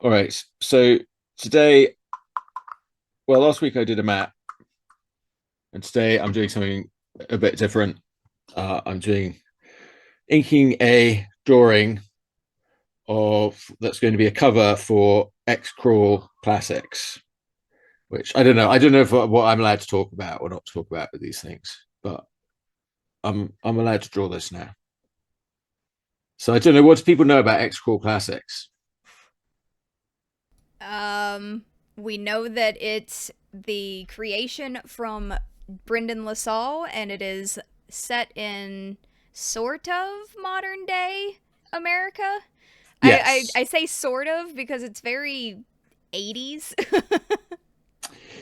All right. So today, well, last week I did a map, and today I'm doing something a bit different. I'm doing inking a drawing of that's going to be a cover for XCrawl Classics, which I don't know. I don't know if what I'm allowed to talk about or not to talk about with these things, but I'm allowed to draw this now. So I don't know what do people know about XCrawl Classics. Um, we know that it's the creation from Brendan LaSalle, and it is set in sort of modern day America. I Yes, say sort of because it's very 80s.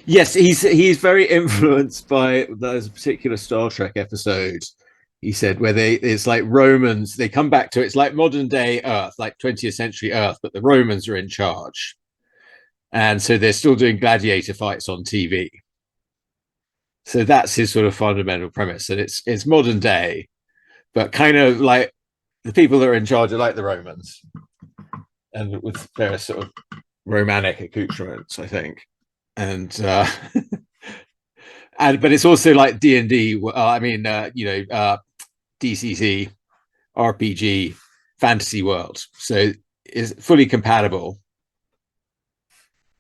yes, he's very influenced by there's a particular Star Trek episode. He said where they it's like Romans, they come back to it's like modern day Earth, like 20th century Earth, but the Romans are in charge, and so they're still doing gladiator fights on TV. So that's his sort of fundamental premise, and it's modern day, but kind of like the people that are in charge are like the Romans, and with various sort of Romanic accoutrements, I think, and and but it's also like D&D. I mean, DCC RPG fantasy world, so it's fully compatible.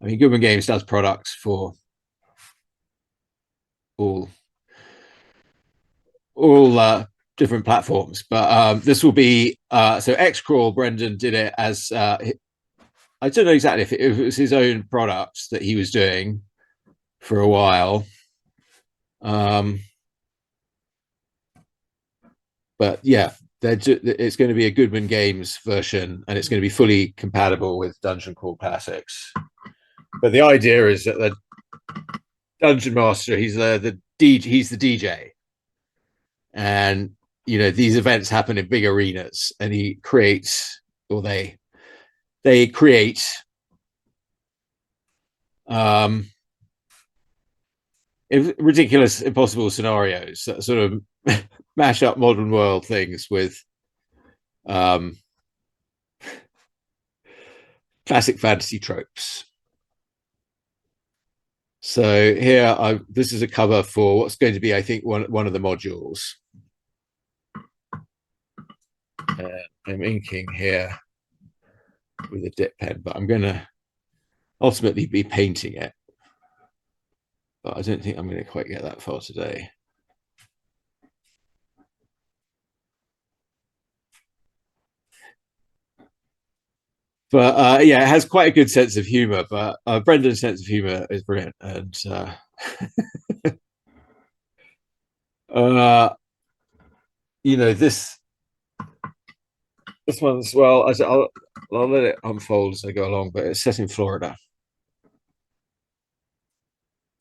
I mean, Goodman Games does products for all all different platforms, but this will be so Xcrawl. Brendan did it as I don't know exactly if it was his own products that he was doing for a while. Um, but yeah, it's going to be a Goodman Games version, and it's going to be fully compatible with Dungeon Crawl Classics. But the idea is that the dungeon master, he's the DJ, and these events happen in big arenas, and he creates or they create um, ridiculous, impossible scenarios that sort of mash up modern world things with um, classic fantasy tropes. So here, this is a cover for what's going to be, I think, one of the modules. I'm inking here with a dip pen, but I'm going to ultimately be painting it. But I don't think I'm going to quite get that far today. But yeah, it has quite a good sense of humor. But Brendan's sense of humor is brilliant, and uh, this one's well. I'll let it unfold as I go along, but it's set in Florida,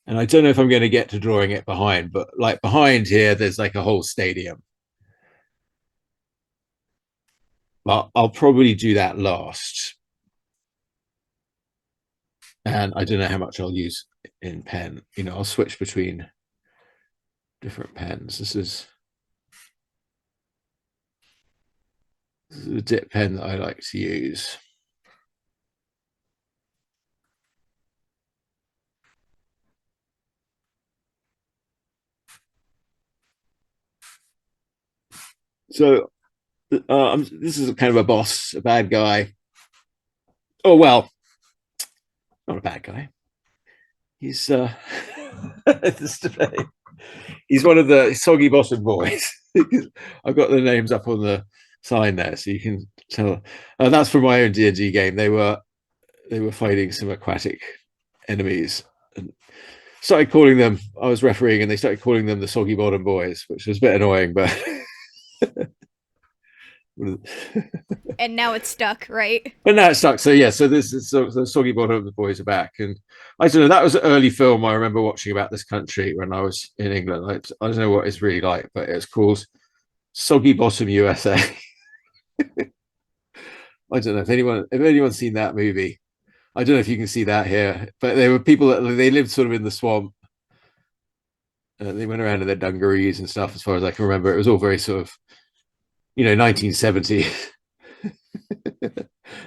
and I don't know if I'm going to get to drawing it behind, but like behind here, there's like a whole stadium. But I'll probably do that last, and I don't know how much I'll use in pen. I'll switch between different pens. This is a dip pen that I like to use. So this is kind of a boss, a bad guy. Oh well, not a bad guy. He's he's one of the soggy bottom boys. I've got the names up on the sign there, so you can tell. That's from my own D&D game. They were fighting some aquatic enemies and started calling them. I was refereeing, and they started calling them the soggy bottom boys, which was a bit annoying, but. And now it's stuck, right? But now it stuck. So yeah, so this is so the soggy bottom of the boys are back, and I don't know. That was an early film I remember watching about this country when I was in England. I don't know what it's really like, but it's called Soggy Bottom USA. I don't know if anyone's seen that movie. I don't know if you can see that here, but there were people that they lived sort of in the swamp. They went around in their dungarees and stuff. As far as I can remember, it was all very sort of 1970.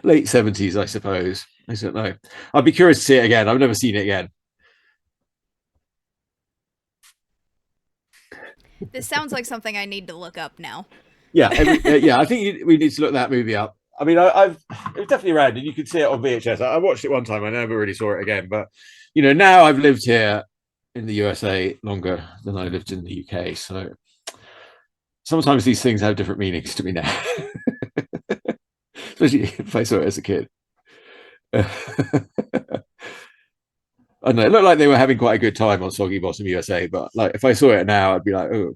Late 70s, I suppose. I don't know. I'd be curious to see it again. I've never seen it again. This sounds like something I need to look up now. Yeah, I think we need to look that movie up. I mean, I've it was definitely around, and you could see it on VHS. I watched it one time. I never really saw it again, but now I've lived here in the USA longer than I lived in the UK, so sometimes these things have different meanings to me now, especially if I saw it as a kid. I don't know. It looked like they were having quite a good time on Soggy Bottom USA, but like if I saw it now, I'd be like, oh.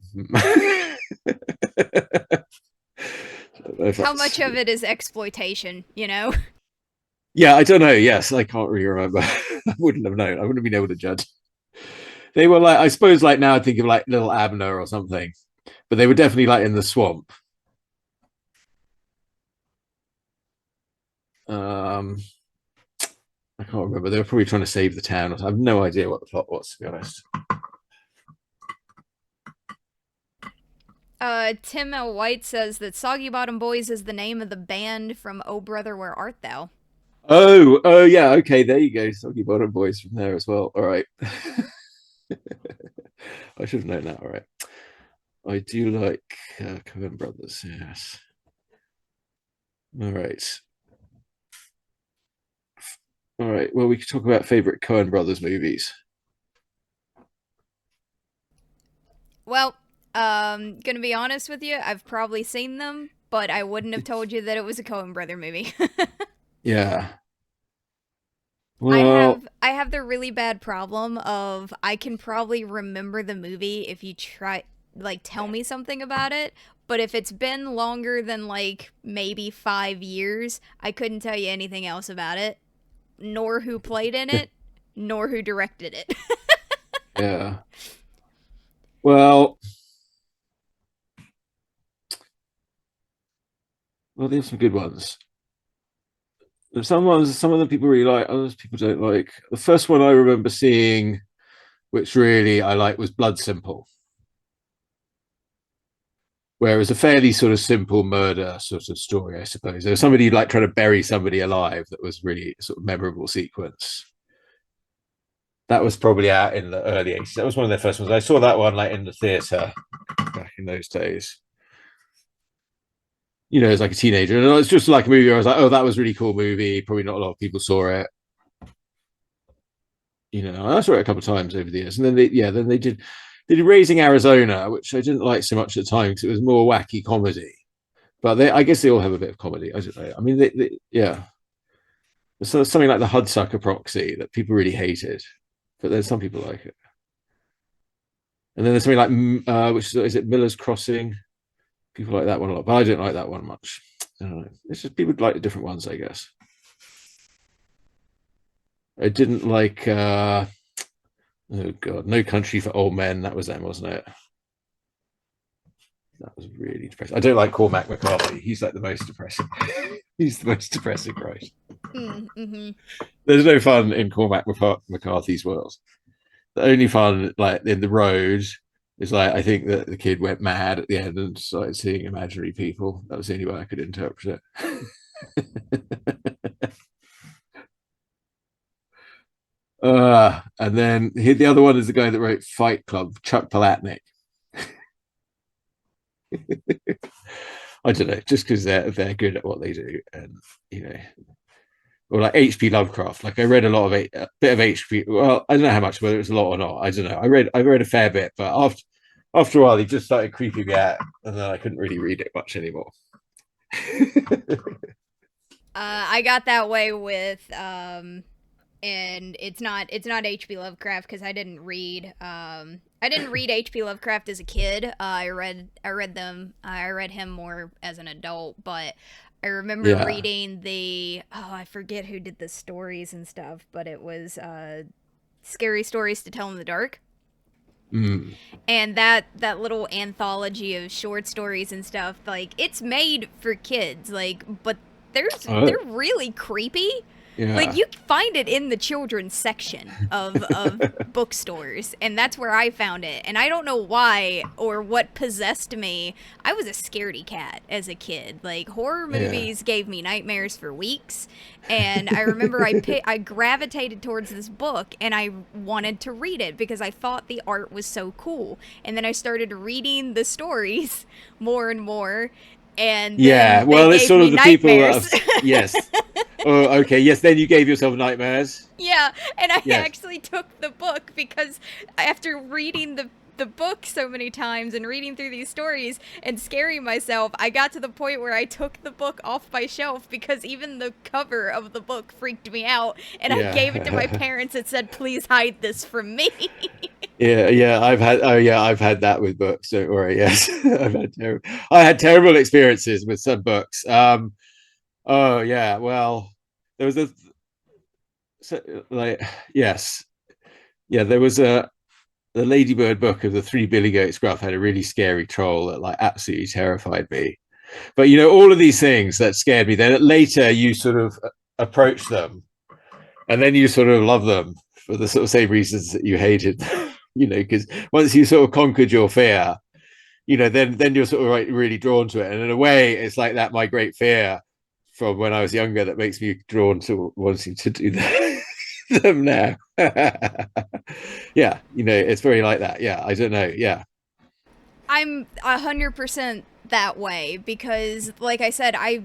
How much of it is exploitation, Yeah, I don't know. Yes, I can't really remember. I wouldn't have known. I wouldn't have been able to judge. They were like, I suppose, like now I think of like Little Abner or something, but they were definitely like in the swamp. Um, I can't remember. They were probably trying to save the town. I have no idea what the plot was, to be honest. Tim L. White says that Soggy Bottom Boys is the name of the band from Oh Brother Where Art Thou? Oh, yeah. Okay, there you go. Soggy Bottom Boys from there as well. All right. I should have known that. All right. I do like Coen Brothers. Yes. All right. All right. Well, we could talk about favorite Coen Brothers movies. Well, gonna be honest with you, I've probably seen them, but I wouldn't have told you that it was a Coen Brother movie. Yeah. I Well, have I have the really bad problem of I can probably remember the movie if you tell me something about it, but if it's been longer than like maybe 5 years, I couldn't tell you anything else about it, nor who played in it, nor who directed it. yeah. Well, there's some good ones. Some of them people really like, others people don't like. The first one I remember seeing, which really I like, was Blood Simple, where it was a fairly sort of simple murder sort of story, I suppose. There was somebody like trying to bury somebody alive that was really sort of memorable sequence. That was probably out in the early 80s. That was one of their first ones. I saw that one like in the theatre back in those days. As like a teenager. And it's just like a movie where I was like, oh, that was a really cool movie. Probably not a lot of people saw it. I saw it a couple of times over the years. And then they did Raising Arizona, which I didn't like so much at the time because it was more wacky comedy. But I guess they all have a bit of comedy. I don't know. I mean, yeah. There's something like the Hudsucker Proxy that people really hated, but then some people like it. And then there's something like, which is it Miller's Crossing? People like that one a lot, but I don't like that one much. I don't know. It's just people like the different ones, I guess. I didn't like oh god, No Country for Old Men. That was them, wasn't it? That was really depressing. I don't like Cormac McCarthy. He's like the most depressing. He's the most depressing, right? Mm-hmm. There's no fun in Cormac McCarthy's world. The only fun, like in the road, is like I think that the kid went mad at the end and started seeing imaginary people. That was the only way I could interpret it. And then the other one is the guy that wrote Fight Club, Chuck Palahniuk. I don't know, just because they're good at what they do, and or like H.P. Lovecraft. Like I read a bit of H.P. Well, I don't know how much, whether it's a lot or not. I don't know. I read a fair bit, but after a while, he just started creeping me out, and then I couldn't really read it much anymore. I got that way with and it's not H.P. Lovecraft because I didn't read H.P. Lovecraft as a kid. I read him more as an adult, but I remember reading I forget who did the stories and stuff, but it was Scary Stories to Tell in the Dark. Mm. And that little anthology of short stories and stuff, like it's made for kids, like, but they're really creepy. Like Yeah. you find it in the children's section of bookstores, and that's where I found it. And I don't know why or what possessed me. I was a scaredy cat as a kid. Like horror Yeah. movies gave me nightmares for weeks. And I remember I gravitated towards this book and I wanted to read it because I thought the art was so cool. And then I started reading the stories more and more, and Yeah. then they Well, it's gave sort me of the people that nightmares. have. Yes. Oh, okay. Yes. Then you gave yourself nightmares. Yeah, and I Yes. actually took the book because after reading the book so many times and reading through these stories and scaring myself, I got to the point where I took the book off my shelf because even the cover of the book freaked me out, and I gave it to my Yeah. parents and said, "Please hide this from me." Yeah, yeah, I've had. Oh, yeah, I've had that with books. Don't worry. Yes, I had terrible experiences with some books. Oh, yeah. Well, there was a like, yes, yeah, there was a the Ladybird book of the Three Billy Goats Gruff had a really scary troll that like absolutely terrified me. But all of these things that scared me. Then later, you sort of approach them, and then you sort of love them for the sort of same reasons that you hated them. Because once you sort of conquered your fear, then you're sort of like really drawn to it. And in a way, it's like that my great fear from when I was younger that makes me drawn to wanting to do them now. Yeah, it's very like that. Yeah, I don't know. Yeah. I'm 100% that way because, like I said, I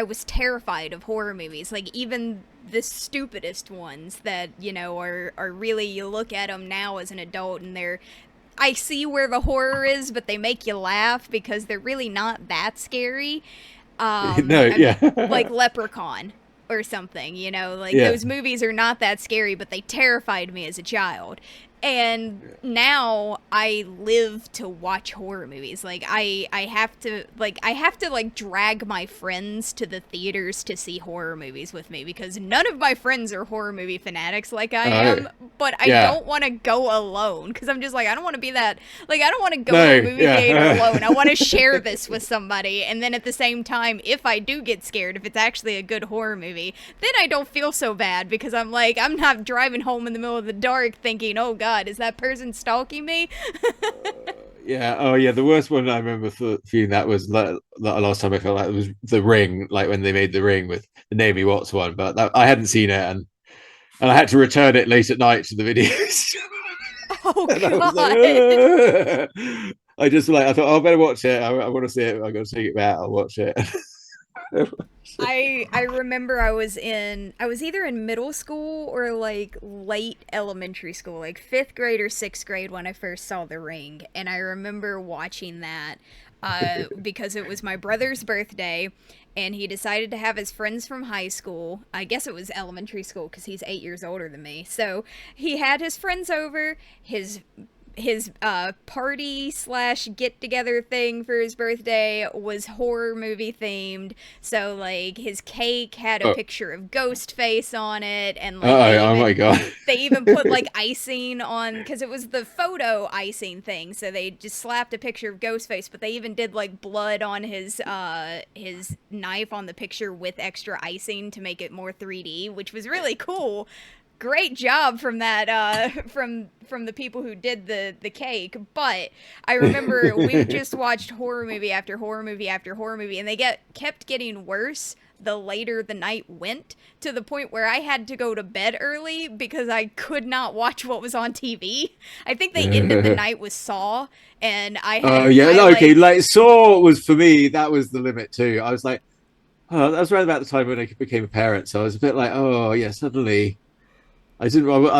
was terrified of horror movies. Like even the stupidest ones that are really, you look at them now as an adult and I see where the horror is, but they make you laugh because they're really not that scary. No, I'm yeah. like Leprechaun or something, like Yeah. those movies are not that scary, but they terrified me as a child. And now I live to watch horror movies. Like I have to like drag my friends to the theaters to see horror movies with me because none of my friends are horror movie fanatics like I Oh, am, but I yeah. don't want to go alone because I'm just like I don't want to be that, like I don't want to go to a No, movie theater alone. I yeah. want to share this with somebody, and then at the same time, if I do get scared, if it's actually a good horror movie, then I don't feel so bad because I'm like I'm not driving home in the middle of the dark thinking, "Oh God, is that person stalking me?" Yeah. Oh, yeah. The worst one I remember feeling that was the last time I felt like it was The Ring, like when they made The Ring with the Naomi Watts one. But I hadn't seen it, and I had to return it late at night to the videos. Oh And I was like, God. I just like I thought, oh, I better watch it. I want to see it. I got to take it back. I'll watch it. I remember I was either in middle school or like late elementary school, like 5th grade or 6th grade when I first saw The Ring, and I remember watching that because it was my brother's birthday and he decided to have his friends from high school. I guess it was elementary school because he's 8 years older than me. So he had his friends over, his party slash get together thing for his birthday was horror movie themed. So like his cake had a Oh, picture of Ghostface on it, and like oh my god. they even put like icing on because it was the photo icing thing. So they just slapped a picture of Ghostface, but they even did like blood on his knife on the picture with extra icing to make it more 3D, which was really cool. Great job from that from the people who did the cake. But I remember we just watched horror movie after horror movie after horror movie, and they kept getting worse the later the night went, to the point where I had to go to bed early because I could not watch what was on TV. I think they ended the night with Saw, and Oh, yeah, I no, okay. like Like Saw was for me. That was the limit too. I was like, oh, that was right about the time when I became a parent. So I was a bit like, oh yeah, suddenly I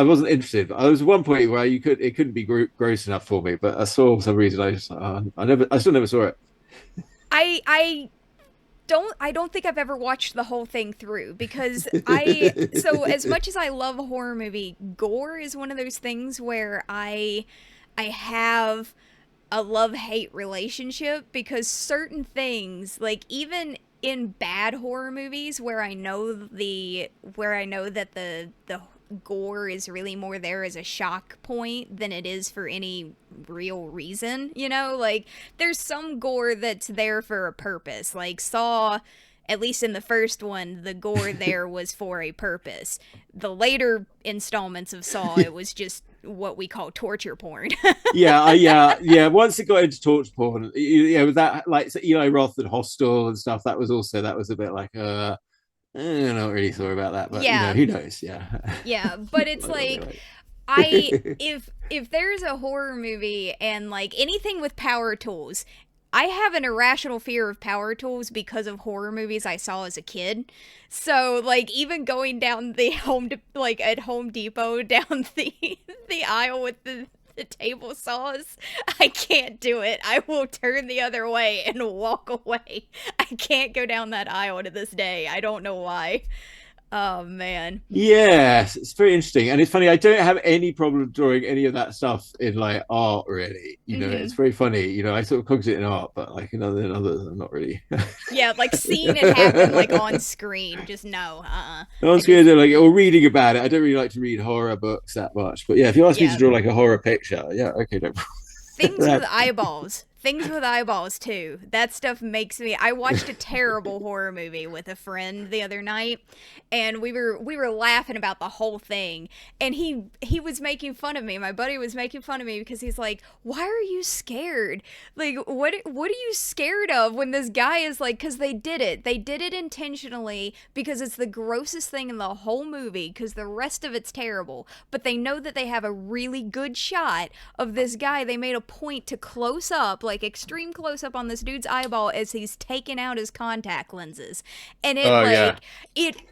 wasn't interested. I was at one point where it couldn't be gross enough for me. But I saw for some reason I just I still never saw it. I don't think I've ever watched the whole thing through because I so as much as I love a horror movie, gore is one of those things where I have a love-hate relationship because certain things, like even in bad horror movies where I know that the gore is really more there as a shock point than it is for any real reason, like there's some gore that's there for a purpose, like Saw at least in the first one, the gore there was for a purpose. The later installments of Saw, it was just what we call torture porn. yeah. Once it got into torture porn, with that, like, so Eli Roth and Hostel and stuff, that was a bit like, I'm not really sure about that, but Yeah. who knows? Yeah. Yeah, but it's like if there's a horror movie and like anything with power tools, I have an irrational fear of power tools because of horror movies I saw as a kid. So like even going down the at Home Depot down the aisle with the table saws, I can't do it. I will turn the other way and walk away. I can't go down that aisle to this day. I don't know why. Oh man. Yes, it's very interesting, and it's funny. I don't have any problem drawing any of that stuff in like art, really. It's very funny. I sort of cogs it in art, but like in others, I'm not really. Yeah, like seeing it happen like on screen, just no. On screen, like, or reading about it. I don't really like to read horror books that much, but yeah, if you ask me to draw like a horror picture, yeah, okay, no problem. Things with eyeballs too. That stuff makes me. I watched a terrible horror movie with a friend the other night, and we were laughing about the whole thing. And he was making fun of me. My buddy was making fun of me because he's like, "Why are you scared? Like, what are you scared of when this guy is like?" Because they did it intentionally because it's the grossest thing in the whole movie. Because the rest of it's terrible, but they know that they have a really good shot of this guy. They made a point to close up. Like extreme close up on this dude's eyeball as he's taking out his contact lenses, and it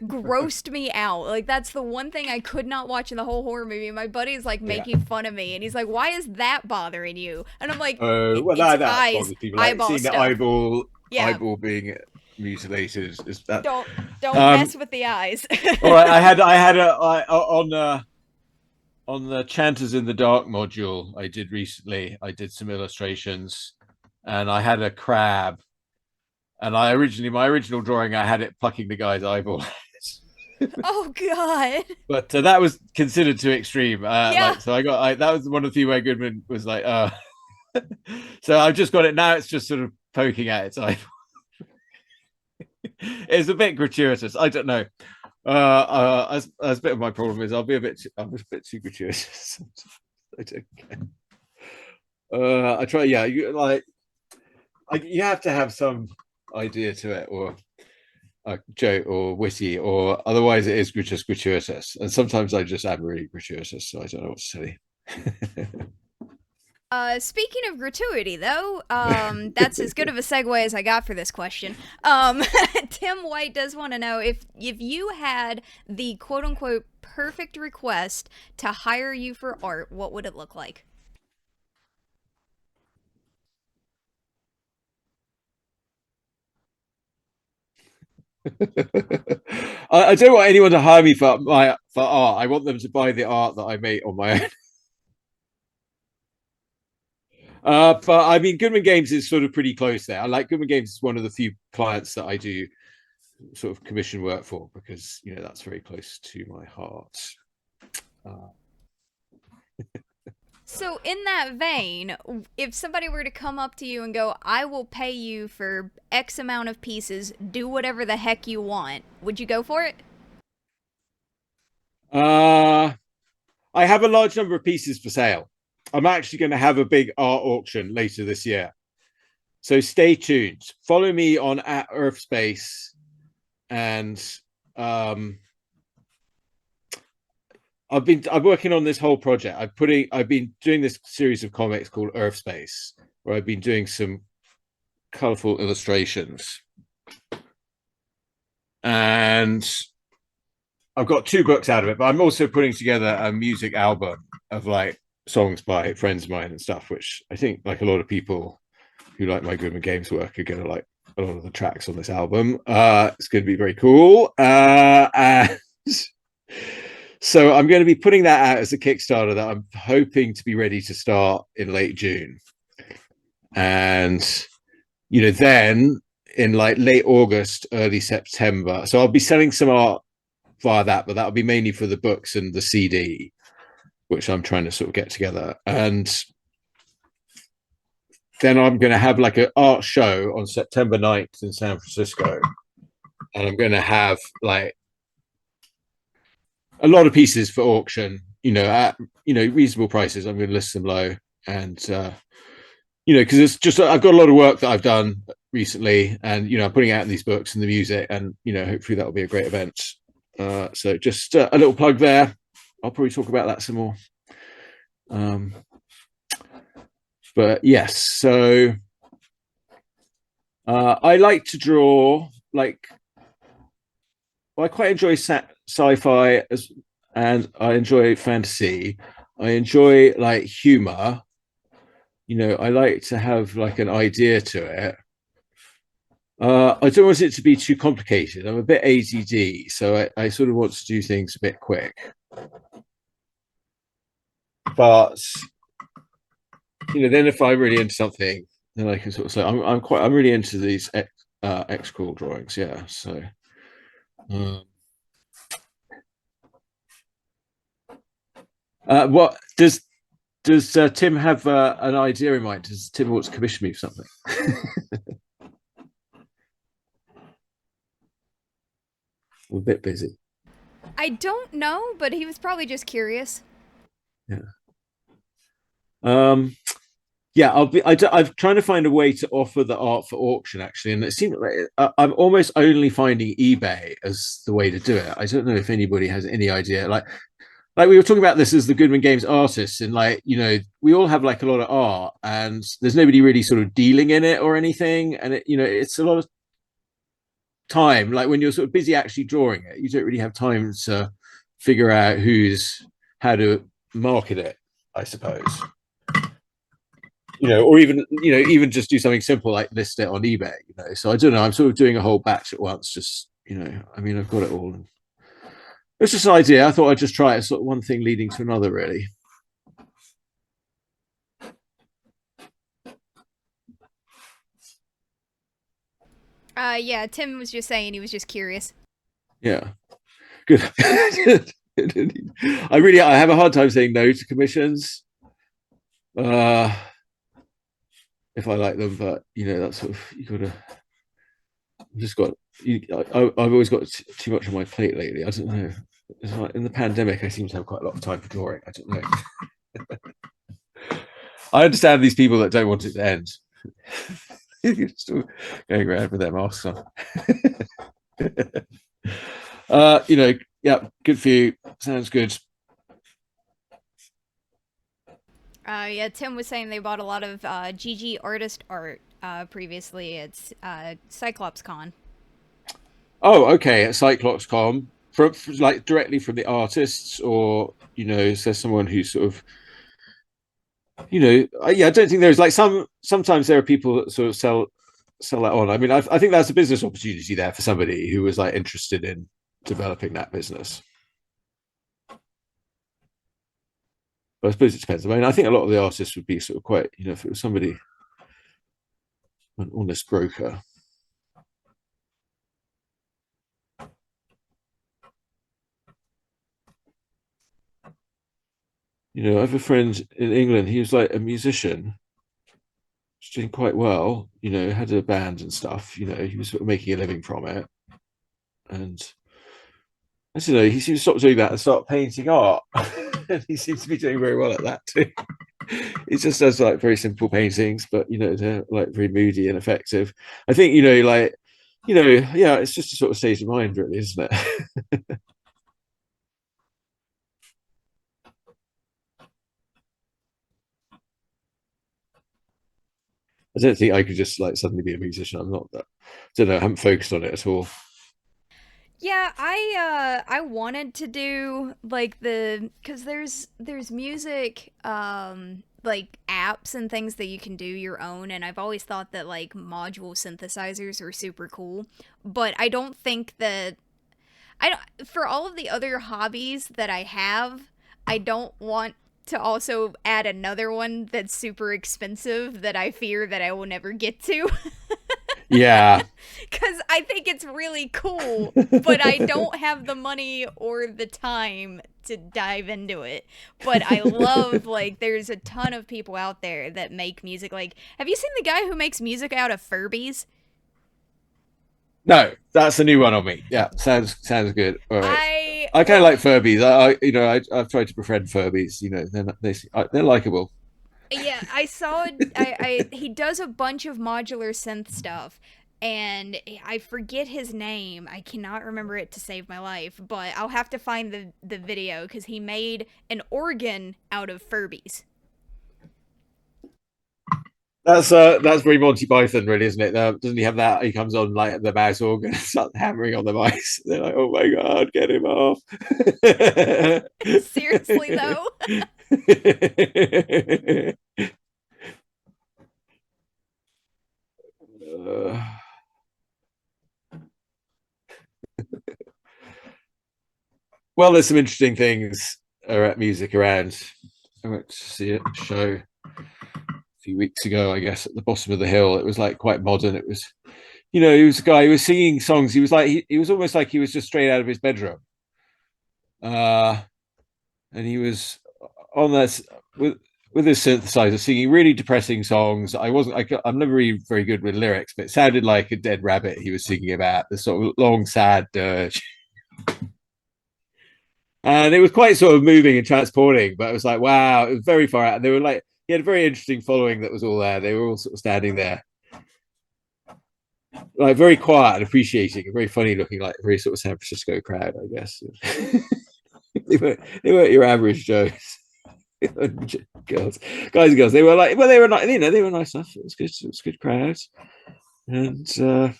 grossed me out. Like that's the one thing I could not watch in the whole horror movie. My buddy's like making fun of me, and he's like, "Why is that bothering you?" And I'm like, "That bothers people. Like, eyeball seeing stuff. The eyeball being mutilated is that. Don't mess with the eyes." All right, I had on the Chanters in the Dark module I did recently, I did some illustrations, and I had a crab, and my original drawing, I had it plucking the guy's eyeball. Oh god! But that was considered too extreme. So that was one of the few where Goodman was like, so I've just got it now. It's just sort of poking at its eyeball. It's a bit gratuitous. I don't know. As a bit of my problem is I'm a bit too gratuitous. I don't care. I try. Yeah, you have to have some idea to it, or a joke, or witty, or otherwise it is just gratuitous. And sometimes I just am really gratuitous, so I don't know what to say. Speaking of gratuity, though, that's as good of a segue as I got for this question. Tim White does want to know if you had the quote-unquote perfect request to hire you for art, what would it look like? I don't want anyone to hire me for art. I want them to buy the art that I make on my own. But I mean, Goodman Games is sort of pretty close there. I like Goodman Games is one of the few clients that I do sort of commission work for, because that's very close to my heart. So in that vein, if somebody were to come up to you and go, "I will pay you for X amount of pieces, do whatever the heck you want," would you go for it? I have a large number of pieces for sale. I'm actually going to have a big art auction later this year, so stay tuned. Follow me on @EarthSpace, and I'm working on this whole project. I've been doing this series of comics called EarthSpace, where I've been doing some colorful illustrations, and I've got 2 books out of it. But I'm also putting together a music album of like songs by friends of mine and stuff, which I think like a lot of people who like my Goodman Games work are going to like a lot of the tracks on this album. It's going to be very cool. And so I'm going to be putting that out as a Kickstarter that I'm hoping to be ready to start in late June. And, then in like late August, early September. So I'll be selling some art via that, but that'll be mainly for the books and the CD, which I'm trying to sort of get together. And then I'm going to have like an art show on September 9th in San Francisco, and I'm going to have like a lot of pieces for auction. At reasonable prices. I'm going to list them low, and because it's just I've got a lot of work that I've done recently, and I'm putting out in these books and the music, and hopefully that will be a great event. So just a little plug there. I'll probably talk about that some more. But yes, so I like to draw. I quite enjoy sci-fi and I enjoy fantasy. I enjoy like humor. I like to have like an idea to it. I don't want it to be too complicated. I'm a bit ADD, so I sort of want to do things a bit quick. But then if I'm really into something, then I can sort of say I'm really into these XCrawl drawings. Yeah, so. What does Tim have an idea in mind? Does Tim want to commission me for something? I'm a bit busy. I don't know, but he was probably just curious. Yeah. Yeah, I'm trying to find a way to offer the art for auction actually, and it seems like I'm almost only finding eBay as the way to do it. I don't know if anybody has any idea. Like we were talking about this as the Goodman Games artists, and we all have like a lot of art, and there's nobody really sort of dealing in it or anything, and it's a lot of time. Like when you're sort of busy actually drawing it, you don't really have time to figure out how to market it, I suppose. Or even just do something simple like list it on eBay. So I don't know. I'm sort of doing a whole batch at once. Just I've got it all. It's just an idea. I thought I'd just try it. Sort of one thing leading to another, really. Yeah, Tim was just saying he was just curious. Yeah, good. I have a hard time saying no to commissions. If I like them, but that's sort of you gotta. I've just got. I've always got too much on my plate lately. I don't know. It's like in the pandemic, I seem to have quite a lot of time for drawing. I don't know. I understand these people that don't want it to end. You're still going around with their masks on. Yeah, good for you. Sounds good. Yeah, Tim was saying they bought a lot of GG artist art previously. It's Cyclops Con. Oh, okay. At CyclopsCon, from like directly from the artists, or is there someone who sort of yeah, I don't think there's like sometimes there are people that sort of sell that on. I mean, I think that's a business opportunity there for somebody who was like interested in developing that business. But I suppose it depends. I mean, I think a lot of the artists would be sort of quite, if it was somebody, an honest broker. I have a friend in England. He was like a musician, doing quite well. Had a band and stuff. He was sort of making a living from it. And I don't know. He seems to stop doing that and start painting art. And he seems to be doing very well at that too. He just does like very simple paintings, but they're like very moody and effective. I think yeah, it's just a sort of state of mind, really, isn't it? I don't think I could just like suddenly be a musician. I'm not that. I don't know. I haven't focused on it at all. Yeah, I wanted to do like cuz there's music like apps and things that you can do your own, and I've always thought that like module synthesizers are super cool, but I don't think that I don't for all of the other hobbies that I have, I don't want to also add another one that's super expensive that I fear that I will never get to. Yeah. Because I think it's really cool, but I don't have the money or the time to dive into it. But I love, like, there's a ton of people out there that make music. Like, have you seen the guy who makes music out of Furbies? No, that's a new one on me. Yeah, sounds good. All right. I I kind of well, like Furbies. I've tried to befriend Furbies. They're likable. yeah, I saw. He does a bunch of modular synth stuff, and I forget his name. I cannot remember it to save my life, but I'll have to find the video because he made an organ out of Furbies. That's very Monty Python, really, isn't it? Doesn't he have that? He comes on like the mouse organ and starts hammering on the mice. They're like, "Oh my god, get him off!" Seriously though. Uh, well, there's some interesting things at music around. I went to see a show a few weeks ago, I guess, at the bottom of the hill. It was like quite modern. It was, he was a guy who was singing songs. He was like, he was almost like he was just straight out of his bedroom. Uh, and he was on this with his synthesizer singing really depressing songs. I'm never really very good with lyrics, but it sounded like a dead rabbit he was singing about, the sort of long, sad dirge. And it was quite sort of moving and transporting, but it was like, wow, it was very far out. And they were like, he had a very interesting following that was all there. They were all sort of standing there, like very quiet and appreciating, and very funny looking, like a very sort of San Francisco crowd, I guess. They weren't your average Joes. Girls, guys and girls. They were like, well, they were not, they were nice enough. It was good. It was good crowds, and I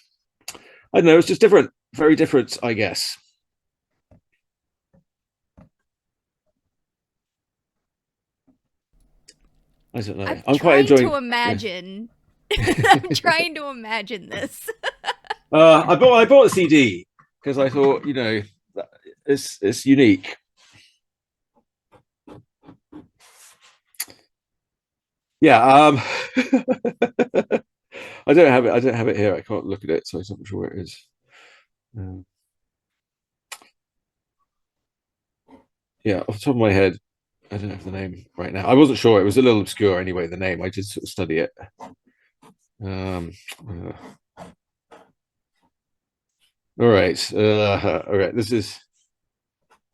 don't know. It's just different, very different, I guess. I don't know. I'm I'm quite trying enjoying. to Yeah. imagine. I'm trying to imagine this. I bought a CD because I thought, it's unique. Yeah. I don't have it. I don't have it here. I can't look at it, so I'm not sure where it is. Um, yeah, off the top of my head, I don't have the name right now. I wasn't sure. It was a little obscure anyway, the name. I just sort of study it. Um, all right. All right. This is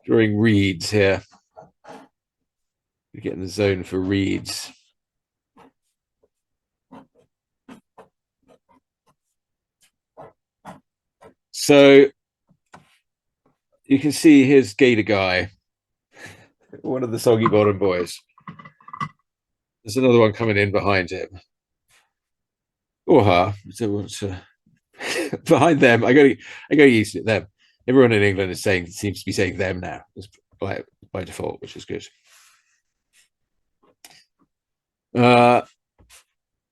during reads here. We get in the zone for reads. So you can see his gator guy, one of the soggy bottom boys. There's another one coming in behind him. Or her. So, behind them, I got used to it. Them. Everyone in England seems to be saying them now, by default, which is good.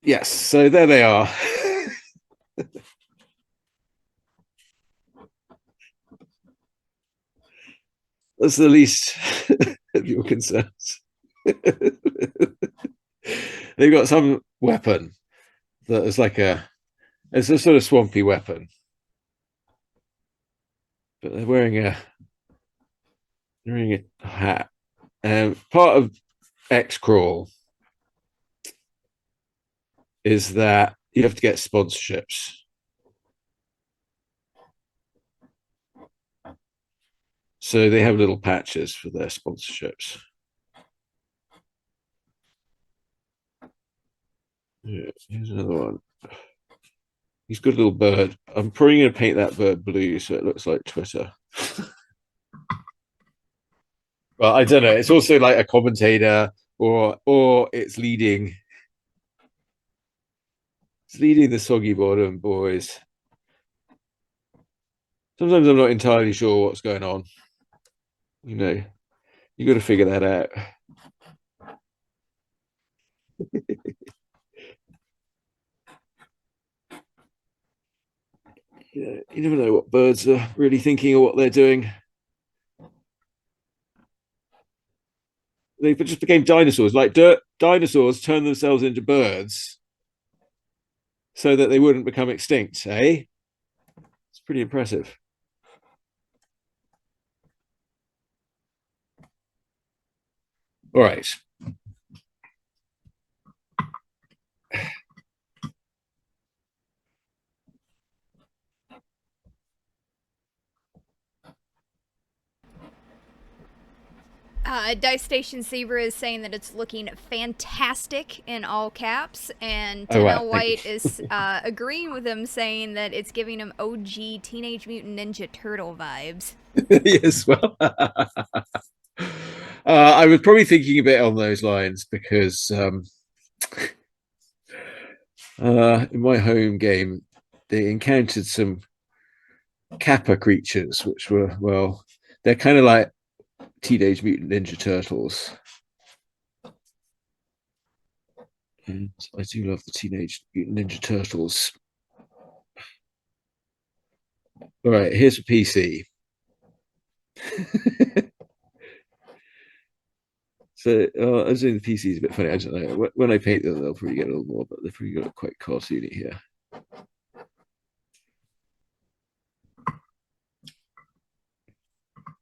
Yes, so there they are. That's the least of your concerns. They've got some weapon that is it's a sort of swampy weapon, but they're wearing a hat. And part of X Crawl is that you have to get sponsorships. So they have little patches for their sponsorships. Yeah, here's another one. He's got a little bird. I'm probably going to paint that bird blue so it looks like Twitter. Well, I don't know. It's also like a commentator, or it's leading the soggy bottom boys. Sometimes I'm not entirely sure what's going on. You got to figure that out. Yeah, you never know what birds are really thinking or what they're doing. They just became dinosaurs. Like dinosaurs turned themselves into birds so that they wouldn't become extinct. Eh? It's pretty impressive. All right. Dice Station Zebra is saying that it's looking fantastic in all caps, and Oh wow, Tenel thank you. White is agreeing with him, saying that it's giving him OG Teenage Mutant Ninja Turtle vibes. Yes, well, I was probably thinking a bit on those lines because in my home game, they encountered some Kappa creatures, which were, well, they're kind of like Teenage Mutant Ninja Turtles. And I do love the Teenage Mutant Ninja Turtles. All right, here's a PC. So I was doing the PC is a bit funny. I don't know. When I paint them, they'll probably get a little more, but they're probably got quite cartoony here.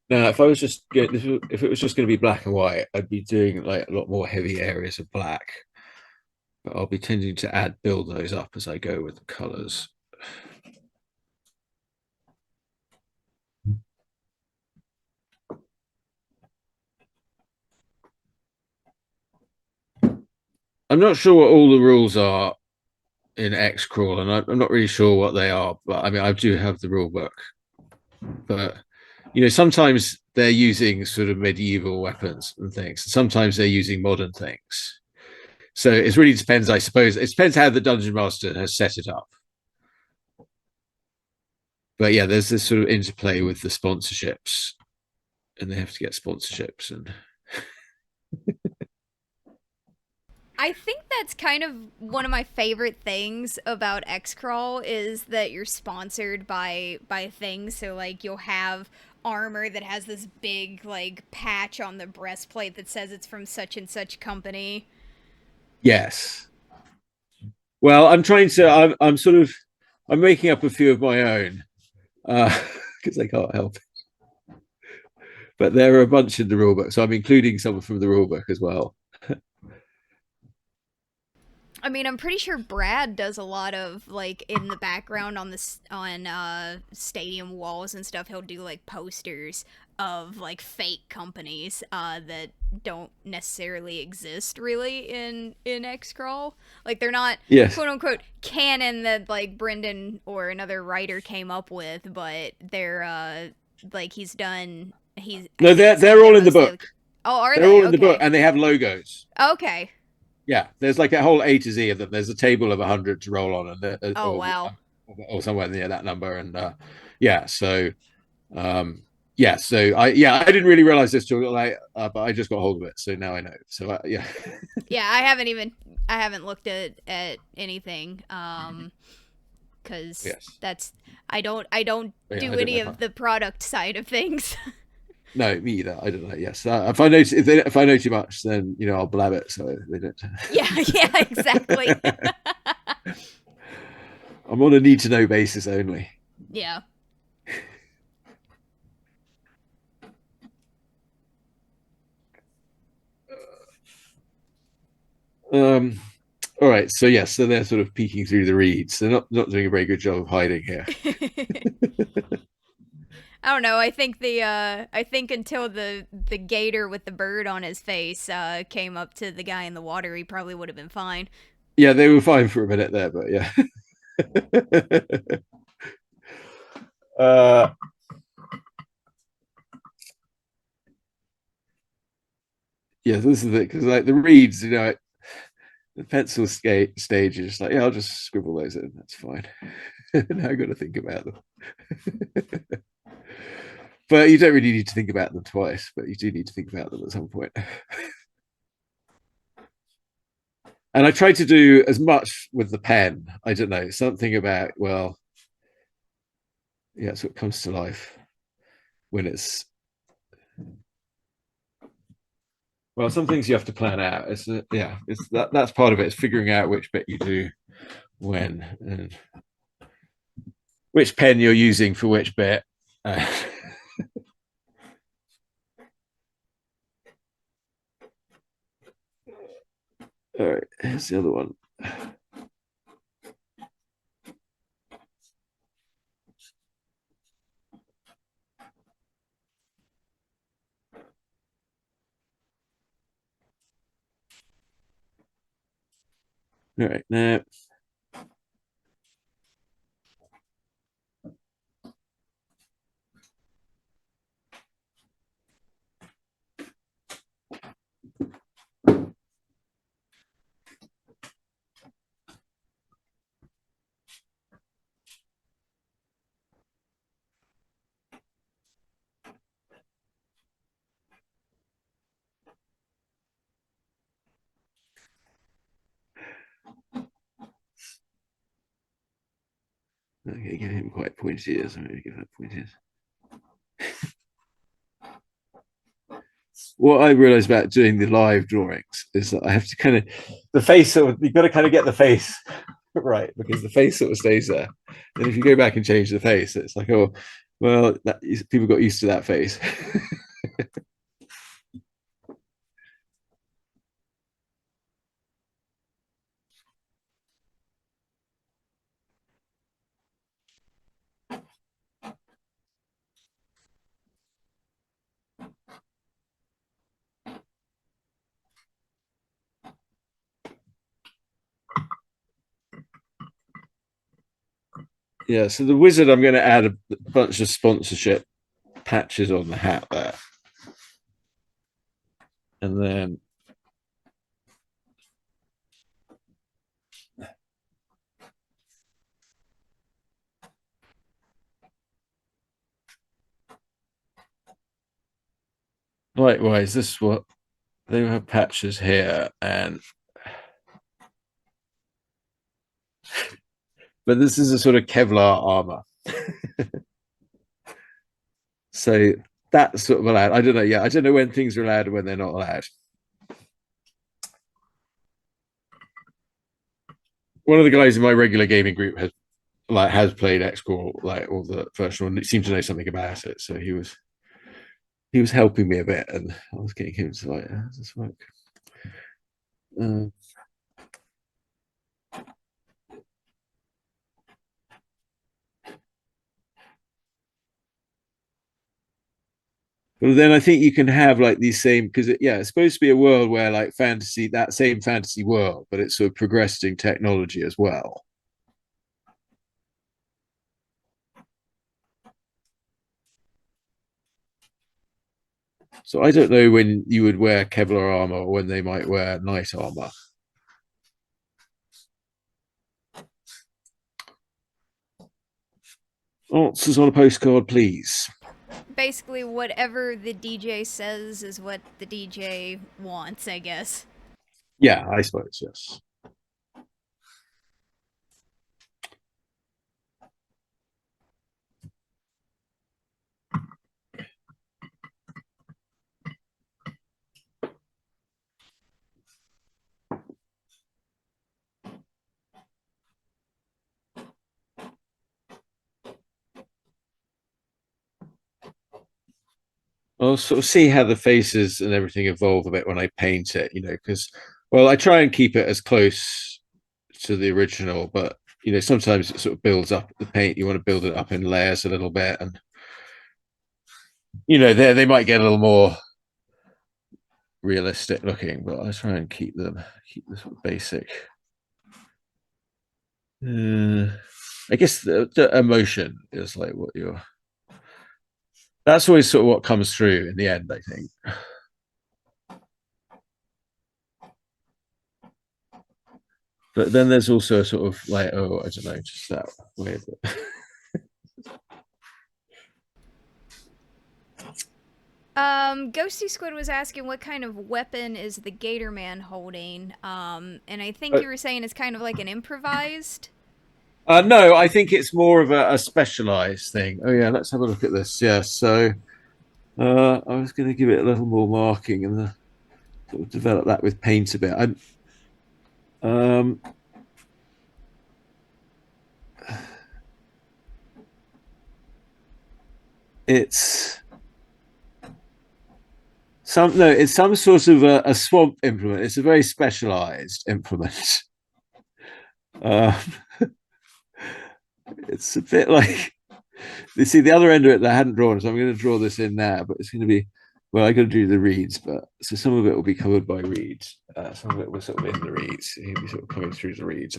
Now, if it was just going to be black and white, I'd be doing like a lot more heavy areas of black. But I'll be tending to build those up as I go with the colors. I'm not sure what all the rules are in XCrawl, and I'm not really sure what they are. But I mean, I do have the rule book. But sometimes they're using sort of medieval weapons and things. Sometimes they're using modern things. So it really depends, I suppose. It depends how the dungeon master has set it up. But yeah, there's this sort of interplay with the sponsorships, and they have to get sponsorships. And I think that's kind of one of my favorite things about Xcrawl is that you're sponsored by things. So like you'll have armor that has this big like patch on the breastplate that says it's from such and such company. yes, well, I'm trying to. I'm sort of. I'm making up a few of my own because I can't help it. But there are a bunch in the rulebook, so I'm including some from the rulebook as well. I mean, I'm pretty sure Brad does a lot of like in the background on stadium walls and stuff. He'll do like posters of like fake companies that don't necessarily exist really in Xcrawl. Like they're not Yes. quote unquote canon that like Brendan or another writer came up with, but they're like he's I No, think they're saying all they're in the mostly book. like, oh, are They're they? all in the book, Okay. and they have logos. Okay. Yeah, there's like a whole A to Z of them. There's a table of 100 to roll on, Oh wow. or somewhere near that number, and yeah, so yeah, so I didn't really realize this till like, but I just got hold of it, so now I know. So yeah, Yeah, I haven't looked at anything cuz yes, that's I don't yeah, do I don't any know. of the product side of things. No, me either. I don't know. Yes, if I know too much, then I'll blab it. So they don't. Yeah, yeah, exactly. I'm on a need to know basis only. Yeah. Um, all right. So yes, so they're sort of peeking through the reeds. They're not doing a very good job of hiding here. I don't know. I think until the gator with the bird on his face came up to the guy in the water, he probably would have been fine. Yeah, they were fine for a minute there, but yeah. uh, yeah, this is it because like the reeds, the pencil stage is just like, yeah, I'll just scribble those in. That's fine. Now I got to think about them. But you don't really need to think about them twice, but you do need to think about them at some point. And I try to do as much with the pen. I don't know, something about, well, yeah, it's what comes to life when it's, well, some things you have to plan out. Yeah, that's part of it. It's figuring out which bit you do when and which pen you're using for which bit. All right, here's the other one. All right, now. Okay, give him quite pointy ears. I'm going to give that pointy ears. What I realized about doing the live drawings is that I have to kind of the face sort of you've got to kind of get the face right because the face sort of stays there. And if you go back and change the face, it's like, oh, well, people got used to that face. Yeah, so the wizard, I'm going to add a bunch of sponsorship patches on the hat there. And then likewise, this is what they have patches here, and but this is a sort of Kevlar armor. So that's sort of allowed. I don't know. Yeah, I don't know when things are allowed and when they're not allowed. One of the guys in my regular gaming group has played XCOR like all the first one. He seemed to know something about it, so he was helping me a bit, and I was getting him to like, how does this work? But then I think you can have like these same because it's supposed to be a world where like fantasy, that same fantasy world, but it's sort of progressing technology as well. So I don't know when you would wear Kevlar armor or when they might wear knight armor. Answers on a postcard, please. Basically, whatever the DJ says is what the DJ wants, I guess. Yeah, I suppose, yes. I'll sort of see how the faces and everything evolve a bit when I paint it, because, well, I try and keep it as close to the original, but, sometimes it sort of builds up the paint. You want to build it up in layers a little bit. And, they might get a little more realistic looking, but I try and keep the sort of basic. I guess the emotion is like what you're. That's always sort of what comes through in the end, I think. But then there's also a sort of like, oh, I don't know, just that way. Ghosty Squid was asking what kind of weapon is the Gator Man holding. And I think you were saying it's kind of like an improvised. No, I think it's more of a specialized thing. Oh yeah, let's have a look at this. Yeah, so I was going to give it a little more marking and sort of develop that with paint a bit. It's it's some sort of a swamp implement. It's a very specialized implement. It's a bit like you see the other end of it that I hadn't drawn, so I'm going to draw this in there, but it's going to be Well, I got to do the reads, but so some of it will be covered by reads. Some of it was sort of in the reads. He'll be sort of coming through the reads.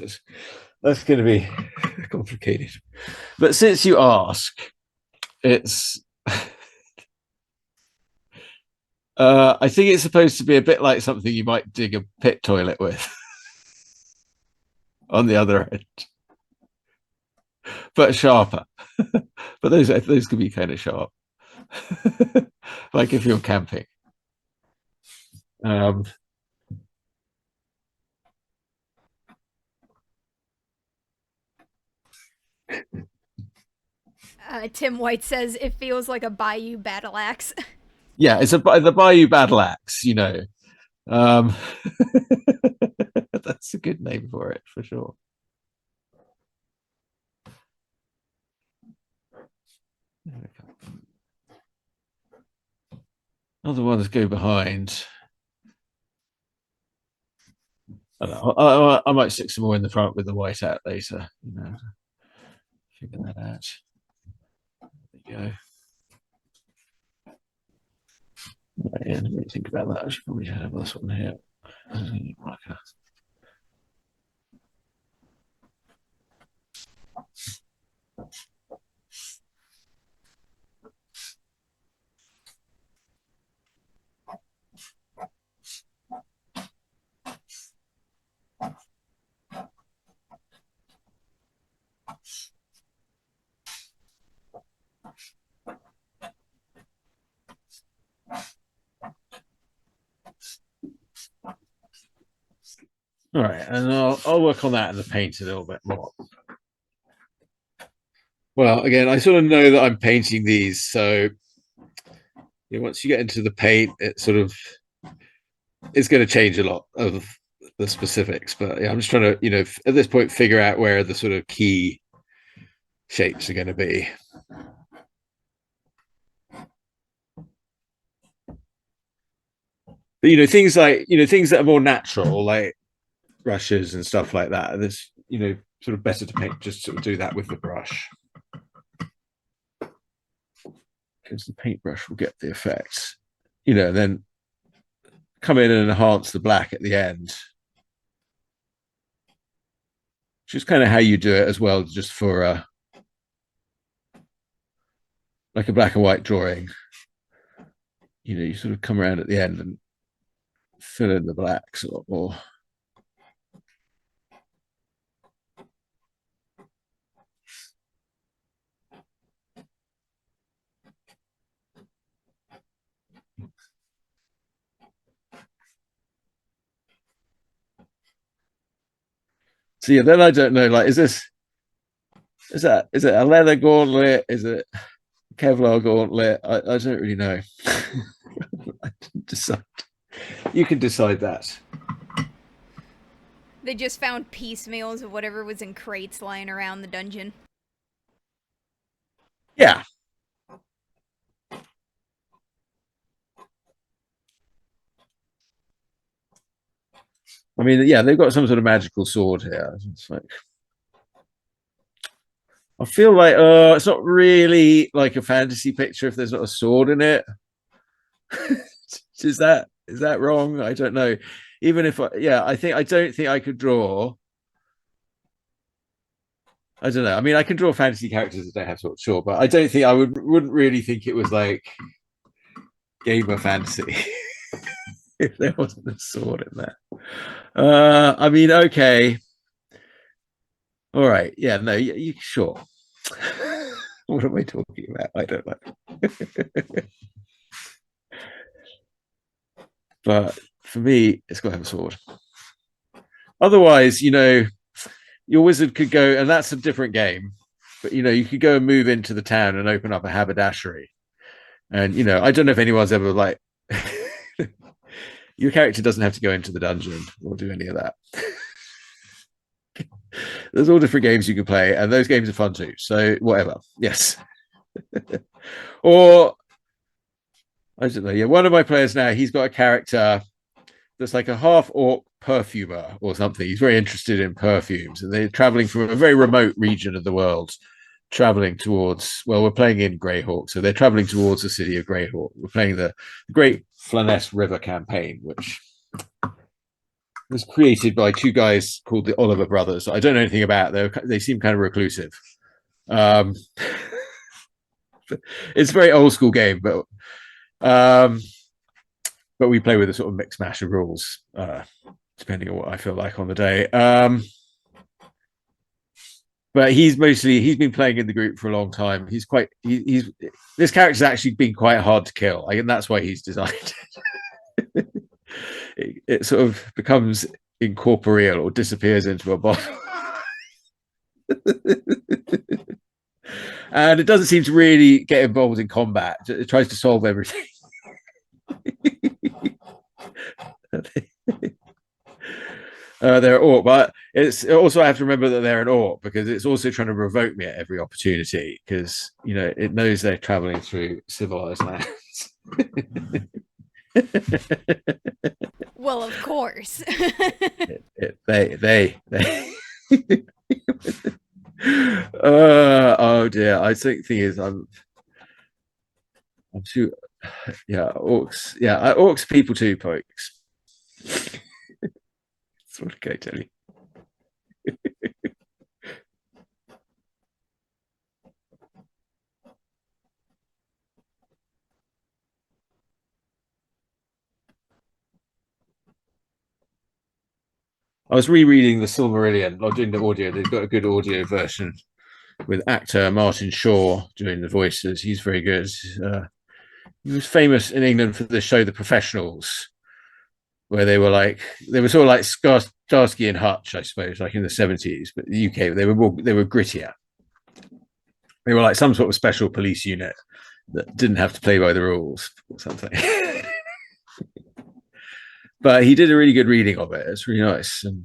That's going to be complicated. But since you ask, it's. I think it's supposed to be a bit like something you might dig a pit toilet with. On the other end, but sharper. But those could be kind of sharp, like if you're camping. Um, Tim White says it feels like a Bayou battle axe. yeah, it's the Bayou Battle Axe. Um, that's a good name for it for sure. Other ones go behind. I might stick some more in the front with the white out later. Figure that out. There you go. Right, yeah, let me think about that. I should probably have this one here. All right, and I'll work on that in the paint a little bit more. Well, again, I sort of know that I'm painting these, so once you get into the paint, it's going to change a lot of the specifics. But yeah, I'm just trying to, at this point, figure out where the sort of key shapes are going to be. But things like things that are more natural, like brushes and stuff like that. And it's sort of better to paint, just sort of do that with the brush, because the paintbrush will get the effect, and then come in and enhance the black at the end, which is kind of how you do it as well, just for like a black and white drawing. You sort of come around at the end and fill in the blacks a lot more. So yeah, then I don't know, like, is it a leather gauntlet? Is it a Kevlar gauntlet? I don't really know. I didn't decide. You can decide that. They just found piecemeals of whatever was in crates lying around the dungeon. Yeah. I mean, yeah, they've got some sort of magical sword here. It's like, I feel like it's not really like a fantasy picture if there's not a sword in it. is that wrong? I don't know. Even if I don't think I could draw. I don't know. I mean, I can draw fantasy characters that don't have swords, sure, but I don't think I wouldn't really think it was like gamer fantasy if there wasn't a sword in there. I mean, okay. All right. Yeah, no, you sure. What am I talking about? I don't know. But for me, it's got to have a sword. Otherwise, your wizard could go, and that's a different game, but you could go and move into the town and open up a haberdashery. And I don't know if anyone's ever like your character doesn't have to go into the dungeon or do any of that. There's all different games you can play, and those games are fun too. So whatever. Yes. Or I don't know. Yeah, one of my players now, he's got a character that's like a half orc perfumer or something. He's very interested in perfumes, and they're traveling from a very remote region of the world traveling towards. Well, we're playing in Greyhawk, so they're traveling towards the city of Greyhawk. We're playing the Great Flanness River campaign, which was created by two guys called the Oliver brothers. I don't know anything about. They seem kind of reclusive. Um, it's a very old school game, um, but we play with a sort of mix mash of rules, depending on what I feel like on the day. But he's been playing in the group for a long time. He's this character's actually been quite hard to kill, and that's why he's designed. It sort of becomes incorporeal or disappears into a bottle. And it doesn't seem to really get involved in combat. It tries to solve everything. They're an orc, but it's also I have to remember that they're an orc because it's also trying to provoke me at every opportunity because it knows they're traveling through civilized lands. Well, of course. They. Oh dear! I think the thing is, I'm too. Yeah, orcs. Yeah, orcs people too, folks. That's what I tell you. I was rereading the Silmarillion, not doing the audio. They've got a good audio version with actor Martin Shaw doing the voices. He's very good. He was famous in England for the show The Professionals, where they were sort of like Starsky and Hutch, I suppose, like in the 70s. But the UK, they were grittier. They were like some sort of special police unit that didn't have to play by the rules or something. But he did a really good reading of it. It's really nice and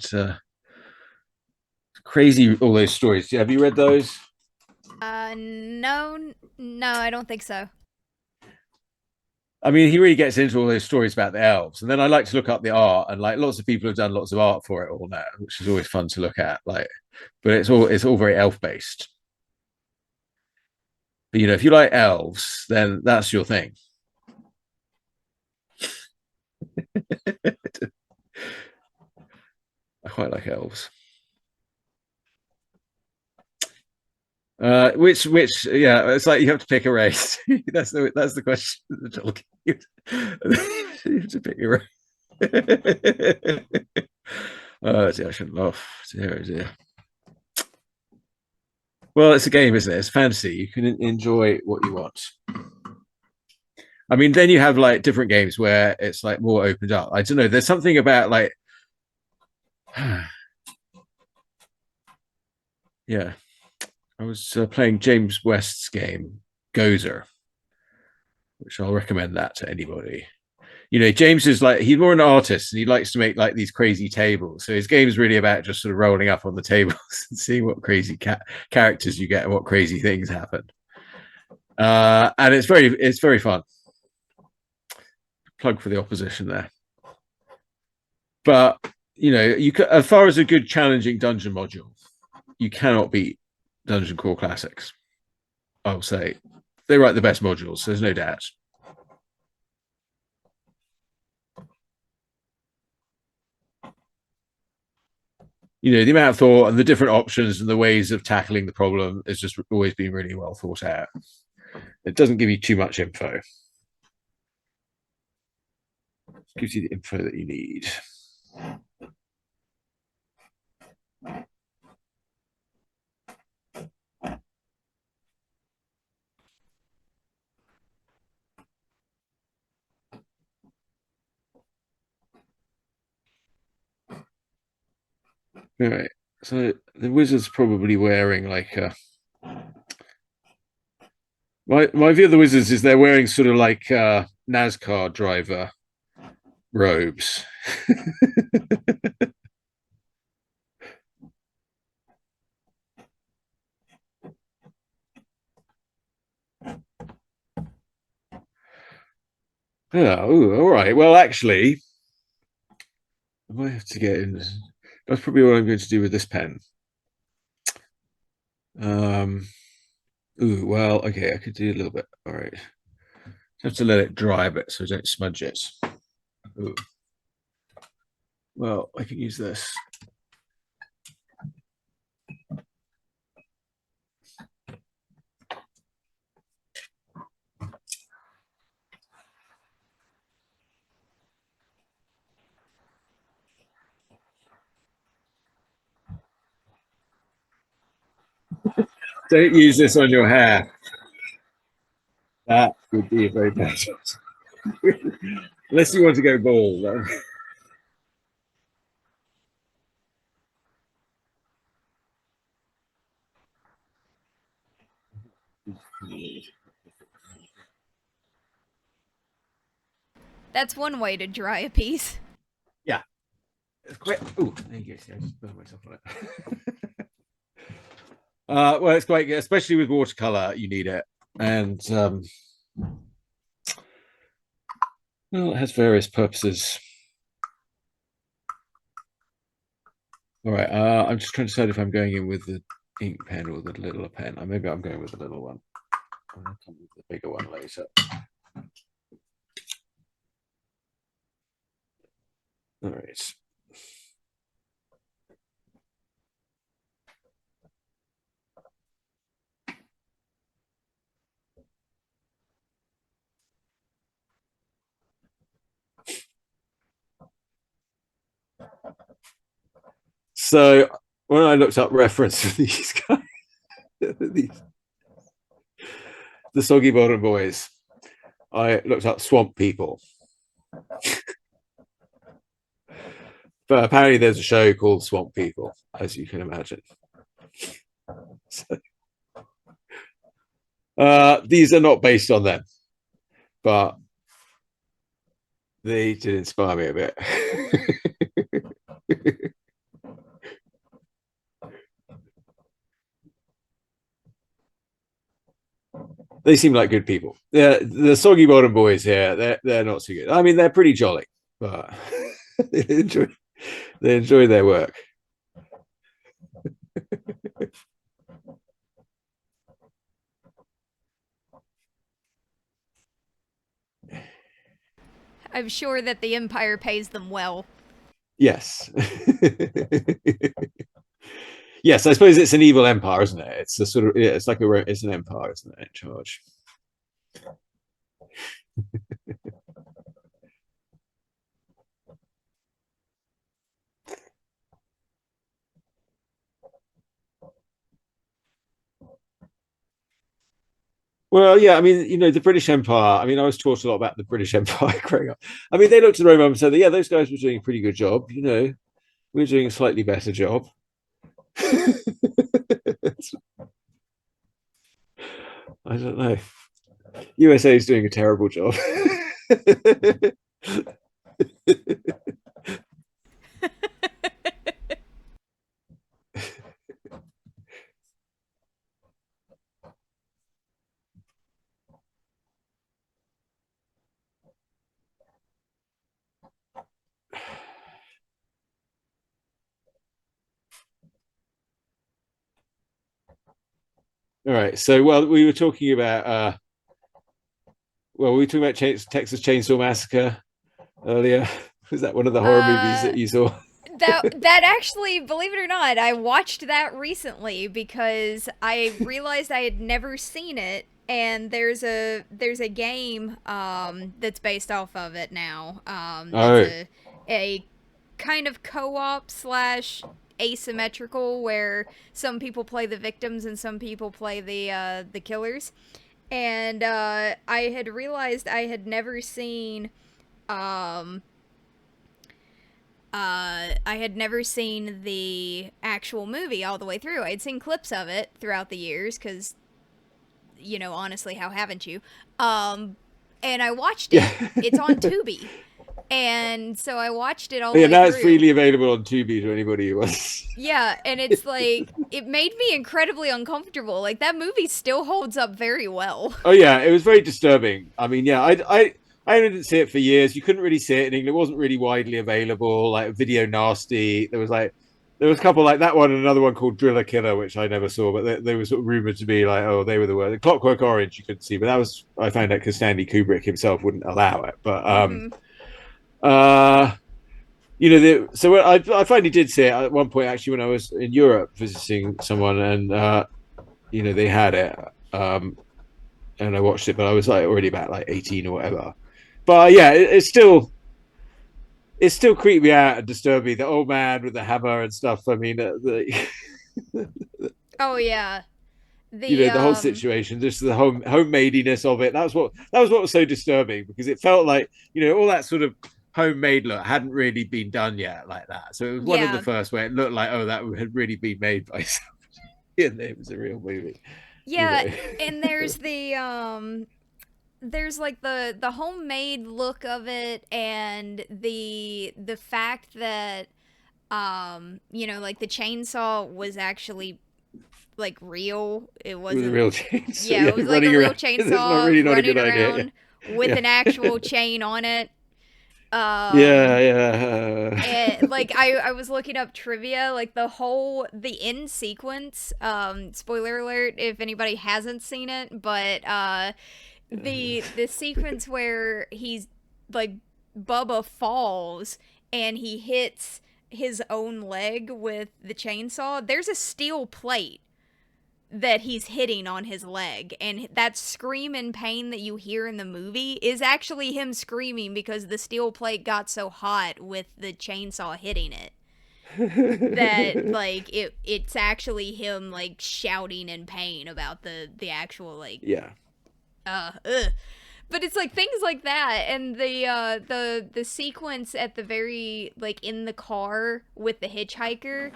crazy. All those stories. Have you read those? No, I don't think so. I mean, he really gets into all those stories about the elves, and then I like to look up the art, and like lots of people have done lots of art for it all now, which is always fun to look at. Like, but it's all very elf based. But if you like elves, then that's your thing. I quite like elves. Yeah, it's like you have to pick a race. that's the question. You have to pick a race. Oh dear, I shouldn't laugh. Dear. Well, it's a game, isn't it? It's fantasy. You can enjoy what you want. I mean, then you have like different games where it's like more opened up. I don't know. There's something about like, yeah. I was playing James West's game Gozer, which I'll recommend that to anybody. James is like he's more an artist and he likes to make like these crazy tables. So his game is really about just sort of rolling up on the tables and seeing what crazy characters you get and what crazy things happen. And it's very fun. Plug for the opposition there. But you as far as a good challenging dungeon module, you cannot beat Dungeon Core Classics. I'll say they write the best modules. There's no doubt. The amount of thought and the different options and the ways of tackling the problem has just always been really well thought out. It doesn't give you too much info. It gives you the info that you need. All right. So the wizard's probably wearing like a. My view of the wizards is they're wearing sort of like NASCAR driver robes. Oh, all right. Well, actually, I might have to get in. That's probably what I'm going to do with this pen. Ooh, well, okay, I could do a little bit. All right. Have to let it dry a bit so I don't smudge it. Ooh. Well, I can use this. Don't use this on your hair. That would be a very bad choice. Unless you want to go bald. That's one way to dry a piece. Yeah. It's quite. Oh, there you go. See, I just burned myself on it. Well, it's quite good, especially with watercolor. You need it, and well, it has various purposes. All right. I'm just trying to decide if I'm going in with the ink pen or the littler pen. Maybe I'm going with the little one. I'll come with the bigger one later. All right. So when I looked up reference for these guys, these, the Soggy Bottom Boys, I looked up swamp people. But apparently there's a show called Swamp People, as you can imagine. So, these are not based on them, but they did inspire me a bit. They seem like good people. The Soggy Bottom Boys here, they're not so good. I mean, they're pretty jolly, but they enjoy their work. I'm sure that the Empire pays them well. Yes. Yes, I suppose it's an evil empire, isn't it? It's a sort of it's like it's an empire, isn't it, in charge? Well, yeah, I mean, the British Empire. I mean, I was taught a lot about the British Empire growing up. I mean, they looked at the Roman and said, "Yeah, those guys were doing a pretty good job. We're doing a slightly better job." I don't know. USA is doing a terrible job. All right. So, well, we were talking about Texas Chainsaw Massacre earlier. Was that one of the horror movies Uh, that you saw? that actually, believe it or not, I watched that recently because I realized I had never seen it, and there's a game that's based off of it now. It's Oh, a kind of co-op slash asymmetrical where some people play the victims and some people play the killers. And I had realized I had never seen um I had never seen the actual movie all the way through. I'd seen clips of it throughout the years because, honestly, how haven't you? Um, and I watched yeah. it. It's on Tubi. And so I watched it all the Yeah, way now it's through. freely available on Tubi to anybody who wants. Yeah, and it's like, it made me incredibly uncomfortable. Like, that movie still holds up very well. Oh yeah, it was very disturbing. I mean, yeah, I didn't see it for years. You couldn't really see it in England. It wasn't really widely available. Like video nasty. There was like There was a couple like that one and another one called Driller Killer, which I never saw, but they were sort of rumored to be like, oh, they were the worst. Clockwork Orange, you couldn't see, but that was I found out because Stanley Kubrick himself wouldn't allow it. But Mm-hmm. uh, so I finally did see it at one point actually when I was in Europe visiting someone, and they had it, and I watched it, but I was like already about like 18 or whatever. But yeah, it still creeped me out and disturbed me. The old man with the hammer and stuff. I mean, Oh yeah. The the whole situation, just the homemadiness of it. That was what was so disturbing because it felt like all that sort of homemade look hadn't really been done yet like that. So it was one of the yeah. first where it looked like that had really been made by somebody, and it was a real movie. You Yeah, know, and there's like the homemade look of it, and the fact that like the chainsaw was actually like real. It with a wasn't. real chainsaw, Yeah, yeah, it was like a running real around. That's not chainsaw really not a running good idea. around with Yeah, an actual chain on it. yeah, Um yeah, and like I was looking up trivia, like the end sequence, spoiler alert if anybody hasn't seen it, but the sequence where he's like Bubba falls and he hits his own leg with the chainsaw, there's a steel plate that he's hitting on his leg, and that scream in pain that you hear in the movie is actually him screaming because the steel plate got so hot with the chainsaw hitting it that like it's actually him like shouting in pain about the actual like yeah, ugh. But it's like things like that, and the sequence at the very like in the car with the hitchhiker,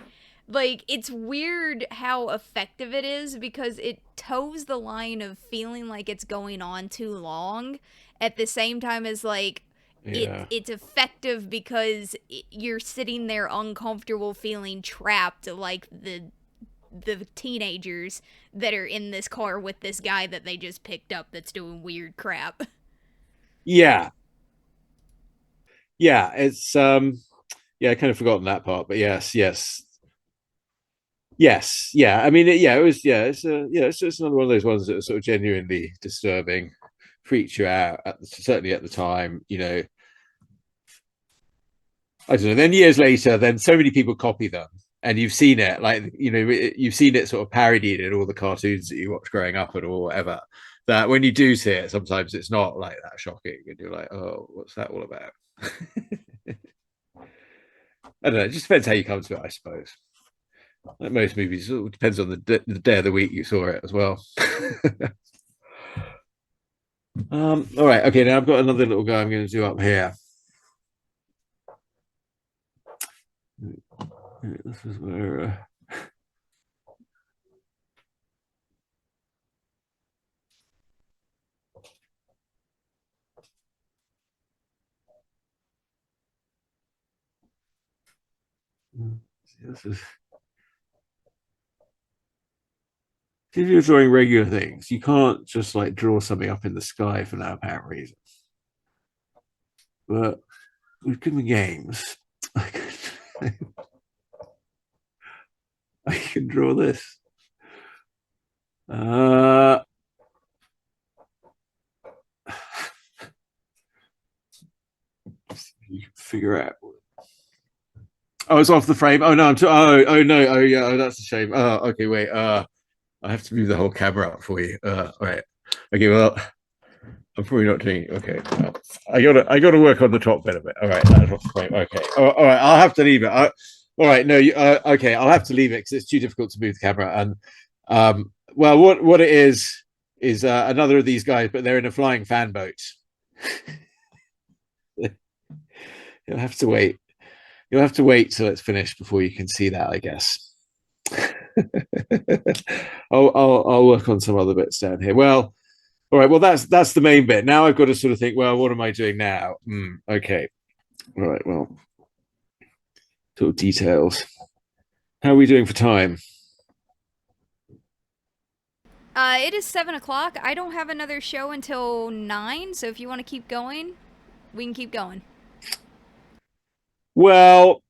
like it's weird how effective it is because it toes the line of feeling like it's going on too long at the same time as like yeah. it's effective because you're sitting there uncomfortable feeling trapped like the teenagers that are in this car with this guy that they just picked up that's doing weird crap. Yeah, yeah, it's yeah, I kind of forgotten that part, but yes, yes, yes, yeah. I mean, it was, yeah, it's just another one of those ones that was sort of genuinely disturbing, freaked you out. Certainly at the time, I don't know. Then years later, then so many people copy them, and you've seen it, like you've seen it sort of parodied in all the cartoons that you watch growing up and or whatever. That when you do see it, sometimes it's not like that shocking, and you're like, oh, what's that all about? I don't know. It just depends how you come to it, I suppose. Like most movies, it depends on the day of the week you saw it as well. All right. Okay. Now I've got another little go I'm going to do up here. This is where. This is. If you're drawing regular things, you can't just like draw something up in the sky for no apparent reason. But with Goodman games, I can draw this. Uh, you can figure out. Oh, it's off the frame. Oh no, oh no, oh yeah, oh that's a shame. Okay, wait. I have to move the whole camera up for you. All right. Okay, well, I'm probably not doing it. Okay, I gotta work on the top bit of it. All right, that's off the frame. Okay, all right, I'll have to leave it. All right, no, okay, I'll have to leave it because it's too difficult to move the camera. And well, what it is another of these guys, but they're in a flying fan boat. You'll have to wait. You'll have to wait till it's finished before you can see that, I guess. I'll work on some other bits down here. Well, all right. Well, that's the main bit. Now I've got to sort of think. Well, what am I doing now? Okay. All right. Well, sort of details. How are we doing for time? It is 7 o'clock. I don't have another show until 9, so if you want to keep going, we can keep going. Well,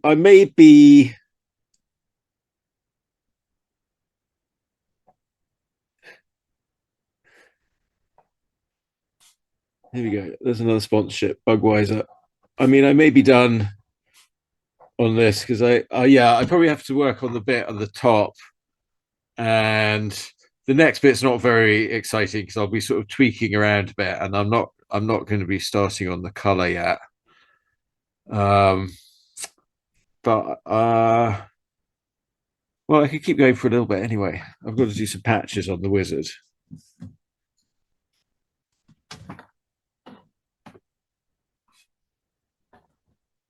I may be. Here we go. There's another sponsorship, Bugweiser. I mean, I may be done on this because I probably have to work on the bit on the top, and the next bit's not very exciting because I'll be sort of tweaking around a bit, and I'm not going to be starting on the color yet. But well, I could keep going for a little bit anyway. I've got to do some patches on the wizard.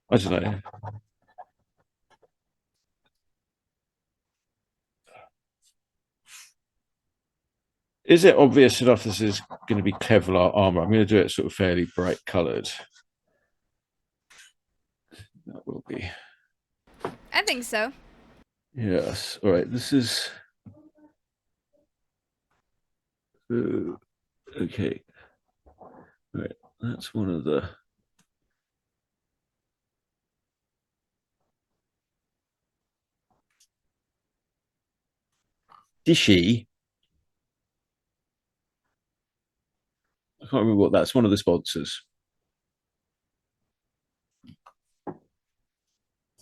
I don't know. Is it obvious enough this is going to be Kevlar armor? I'm going to do it sort of fairly bright colored. That will be. I think so. Yes. All right. This is. Okay. All right. That's one of the. Dishy. I can't remember what that's one of the sponsors.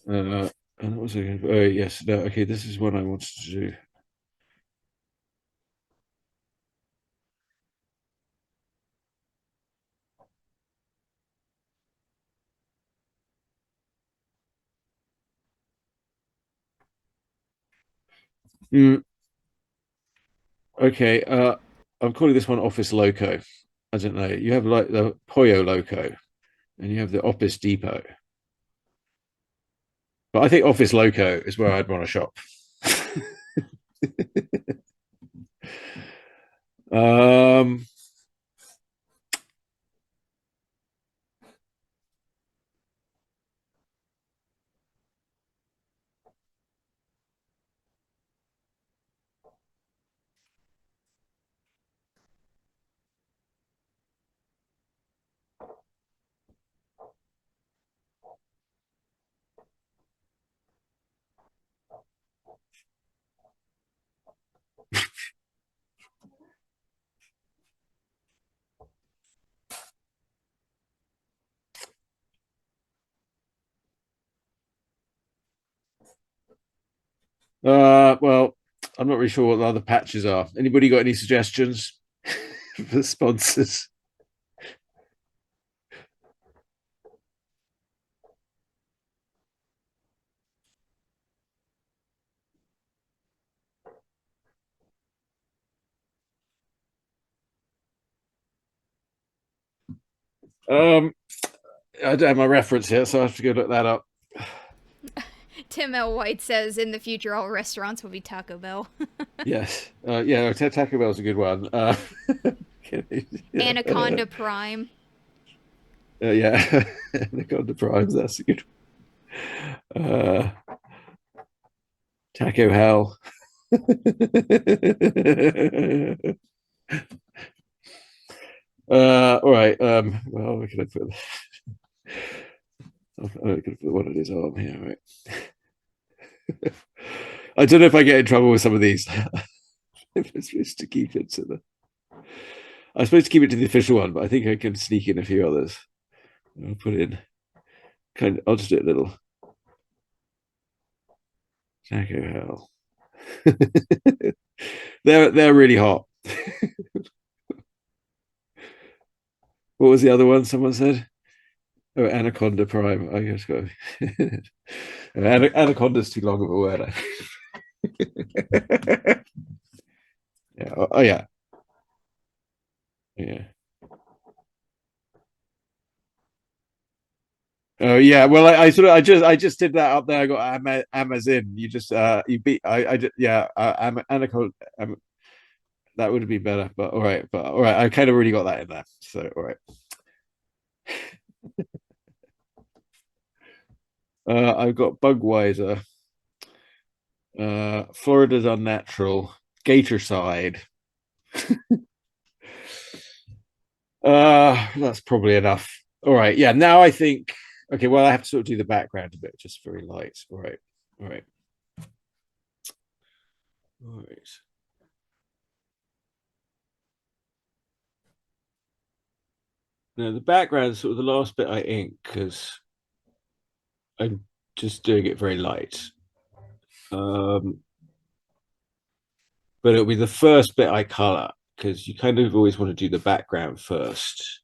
And what was it? Oh, yes. No, okay. This is what I wanted to do. Okay. I'm calling this one Office Loco. I don't know. You have like the Pollo Loco, and you have the Office Depot. But I think Office Loco is where I'd want to shop. um, well, I'm not really sure what the other patches are. Anybody got any suggestions for sponsors? Um, I don't have my reference here, so I have to go look that up. Tim L. White says in the future all restaurants will be Taco Bell. Yes. Yeah, Taco Bell's a good one. Anaconda Prime. Yeah, Anaconda Primes, that's a good one. Taco Hell. All right. Well, we can put. I'm going to put one on his arm here, right? I don't know if I get in trouble with some of these. If I'm supposed to keep it to the. I'm supposed to keep it to the official one, but I think I can sneak in a few others. I'll put in. I'll just do it a little. Taco Hell. They're really hot. What was the other one? Someone said. Oh, Anaconda Prime. I guess go. Anaconda's too long of a word. Yeah. Oh yeah. Yeah. Oh yeah. Well, I just did that up there. I got Amazon. You just you beat. I did. Yeah. Anaconda. That would have been better. But all right. I kind of already got that in there. So all right. I've got Bugweiser, Florida's Unnatural, Gatorside. That's probably enough. All right, yeah. Now I think Okay, well, I have to sort of do the background a bit, just very light. All right. All right. All right. Now, the background is sort of the last bit I ink because I'm just doing it very light. But it'll be the first bit I color because you kind of always want to do the background first.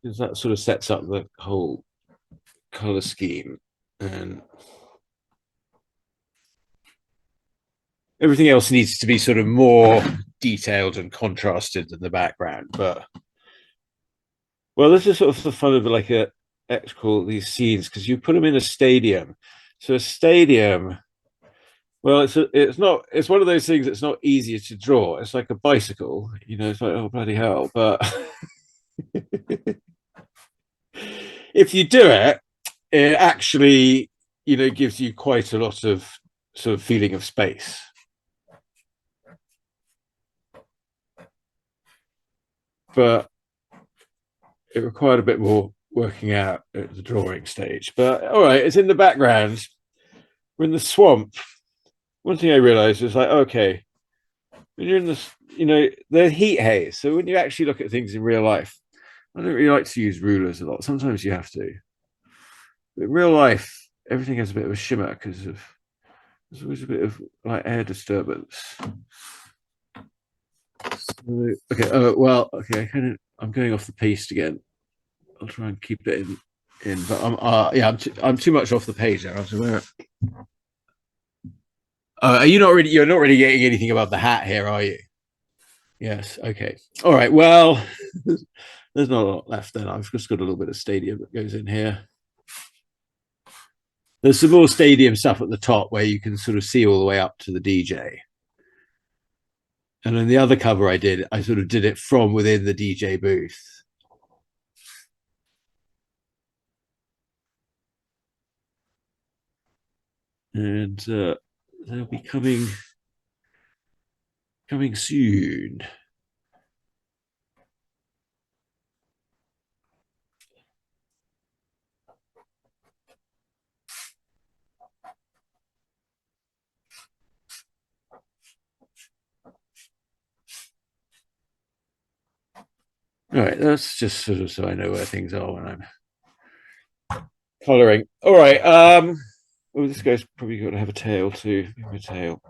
Because that sort of sets up the whole color scheme, and everything else needs to be sort of more detailed and contrasted than the background. But well, this is sort of the fun of like a call these scenes because you put them in a stadium. So a stadium, well, it's one of those things that's not easier to draw. It's like a bicycle, it's like, oh bloody hell. But if you do it, it actually, gives you quite a lot of sort of feeling of space. But it required a bit more working out at the drawing stage. But all right, it's in the background. We're in the swamp. One thing I realized is like, okay, when you're in this, the heat haze. So when you actually look at things in real life, I don't really like to use rulers a lot. Sometimes you have to. But in real life, everything has a bit of a shimmer because there's always a bit of like air disturbance. So, okay. Well, okay. I'm going off the piste again. I'll try and keep it in. But I'm too much off the page now. Are you not really? You're not really getting anything about the hat here, are you? Yes. Okay. All right. Well, there's not a lot left then. I've just got a little bit of stadium that goes in here. There's some more stadium stuff at the top where you can sort of see all the way up to the DJ. And then the other cover I sort of did it from within the DJ booth. And they'll be coming soon. All right, that's just sort of so I know where things are when I'm coloring. All right. Well, this guy's probably going to have a tail too. A tail.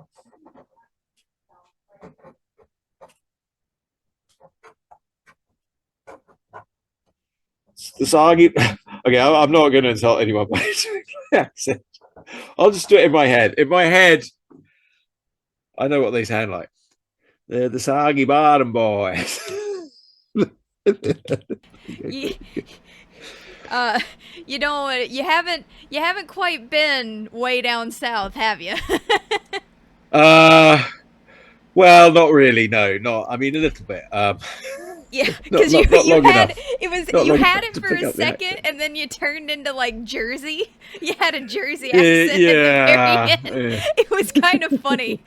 This argument. Okay, I'm not going to insult anyone by doing my accent. I'll just do it in my head. In my head, I know what they sound like. They're the Soggy Bottom Boys. You haven't quite been way down south, have you? Well, not really. No, not. I mean, a little bit. Yeah, because you had it for a second, and then you turned into like Jersey. You had a Jersey accent yeah, at the very end. Yeah. It was kind of funny.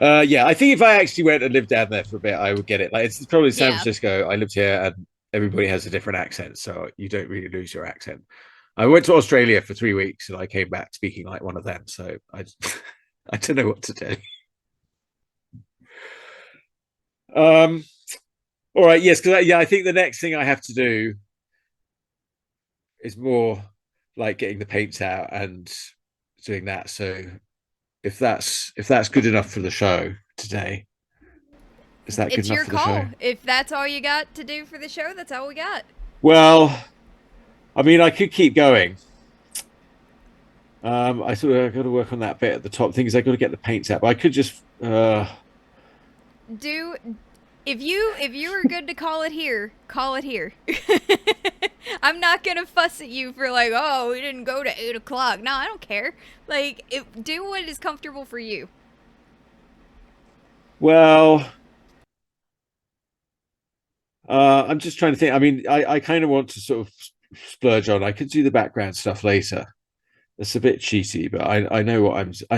Yeah, I think if I actually went and lived down there for a bit, I would get it. Like it's probably San Francisco. I lived here, and everybody has a different accent, so you don't really lose your accent. I went to Australia for 3 weeks, and I came back speaking like one of them. So I don't know what to tell you. All right, yes, because I think the next thing I have to do is more like getting the paints out and doing that. So if that's good enough for the show today, is that good enough for the show? It's your call. If that's all you got to do for the show, that's all we got. Well, I mean, I could keep going. I sort of got to work on that bit at the top. Things I got to get the paints out, but I could just if you were good to call it here, call it here. I'm not gonna fuss at you for like, oh, we didn't go to 8 o'clock. No, I don't care. Like, do what is comfortable for you. Well, I'm just trying to think. I mean, I kind of want to sort of splurge on. I could do the background stuff later. It's a bit cheaty, but I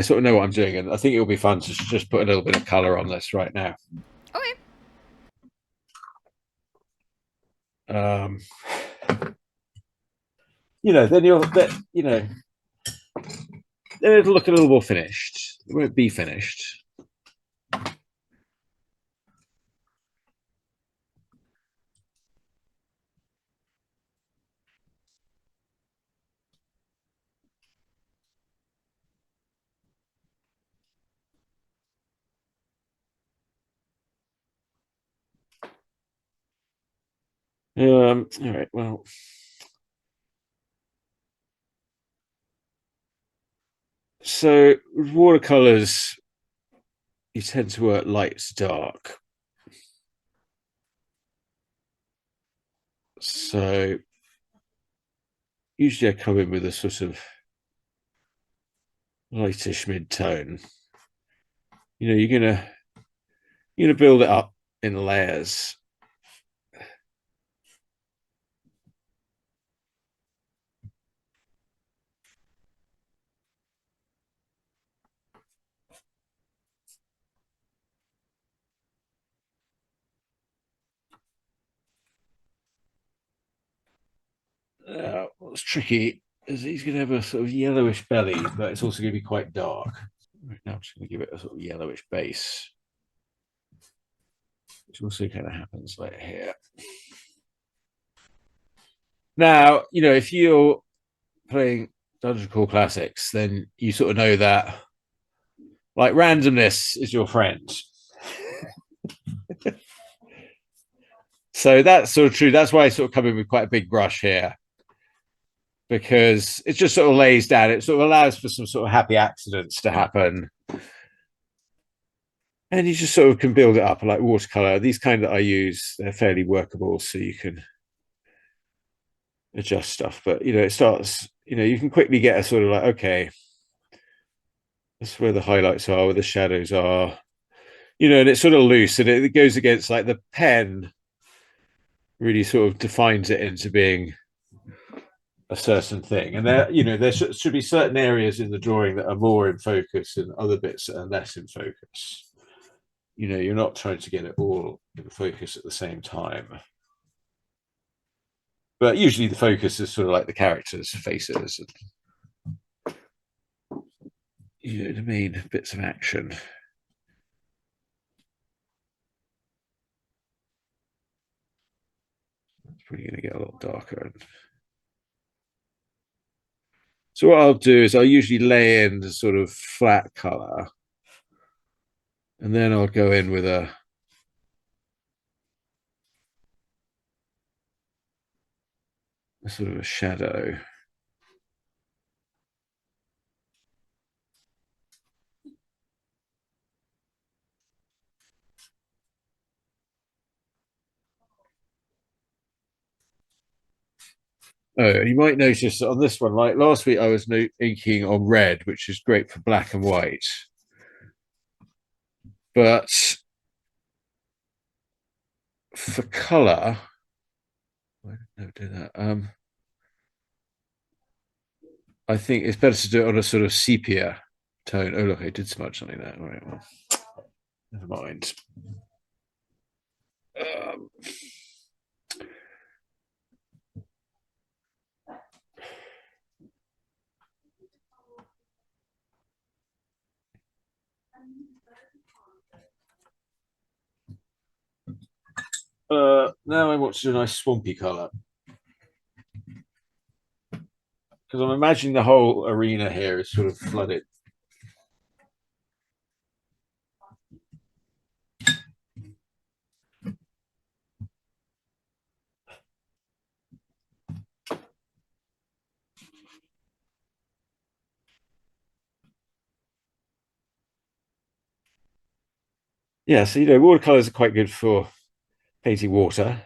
sort of know what I'm doing, and I think it'll be fun to just put a little bit of color on this right now. Oh um, then then it'll look a little more finished. It won't be finished. All right. Well, so watercolors, you tend to work light to dark. So usually I come in with a sort of lightish mid-tone. You're gonna build it up in layers. What's tricky is he's going to have a sort of yellowish belly, but it's also going to be quite dark. Right now, I'm just going to give it a sort of yellowish base, which also kind of happens later here. Now, if you're playing Dungeon Crawl Classics, then you sort of know that like randomness is your friend. So that's sort of true. That's why I sort of come in with quite a big brush here, because it just sort of lays down. It sort of allows for some sort of happy accidents to happen. And you just sort of can build it up like watercolor. These kind that I use, they're fairly workable, so you can adjust stuff. But it starts, you can quickly get a sort of like, okay, that's where the highlights are, where the shadows are, and it's sort of loose, and it goes against like the pen really sort of defines it into being a certain thing. And there should be certain areas in the drawing that are more in focus and other bits that are less in focus. You're not trying to get it all in focus at the same time. But usually the focus is sort of like the characters' faces and the main bits of action. It's probably going to get a lot darker. So what I'll do is I'll usually lay in the sort of flat color, and then I'll go in with a sort of a shadow. Oh, you might notice that on this one, like last week, I was inking on red, which is great for black and white. But for color, I never do that. I think it's better to do it on a sort of sepia tone. Oh, look, I did smudge something there. All right, well, never mind. Um, now I want to do a nice swampy color, because I'm imagining the whole arena here is sort of flooded. Yeah, so watercolors are quite good for painting water.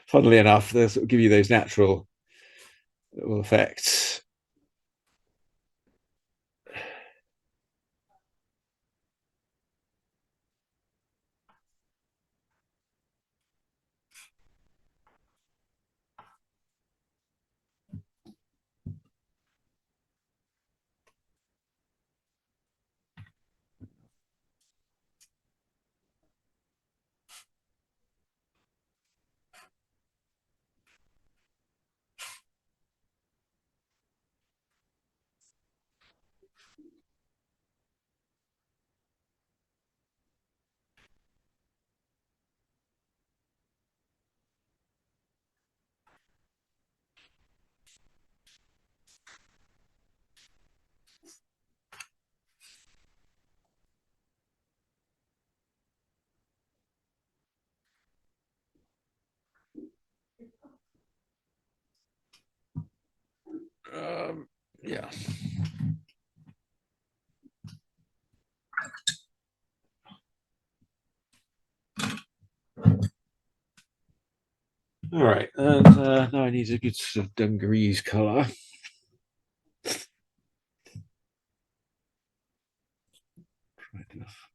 Funnily enough, they sort of give you those natural little effects. Yeah. All right, and now I need a good sort of dungarees color. Right enough.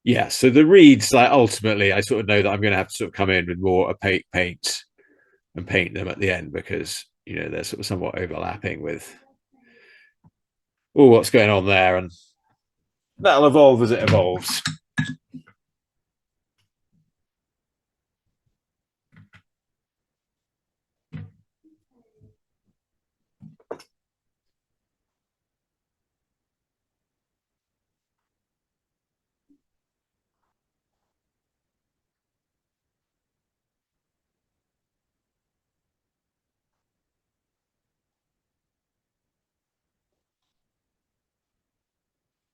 Yeah, so the reeds, like ultimately, I sort of know that I'm going to have to sort of come in with more opaque paint and paint them at the end because they're sort of somewhat overlapping with all what's going on there, and that'll evolve as it evolves.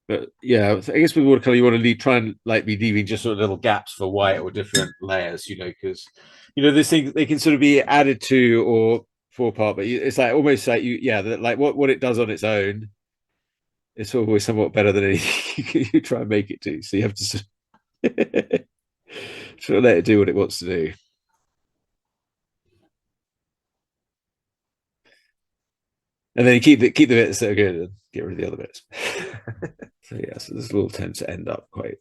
But yeah, I guess with watercolor, you want to try and like be leaving just sort of little gaps for white or different layers, because this thing they can sort of be added to or fall apart, but it's like almost like like what it does on its own, it's always somewhat better than anything you try and make it to. So you have to sort of let it do what it wants to do. And then you keep the bits that are good and get rid of the other bits. So yeah, so this will tend to end up quite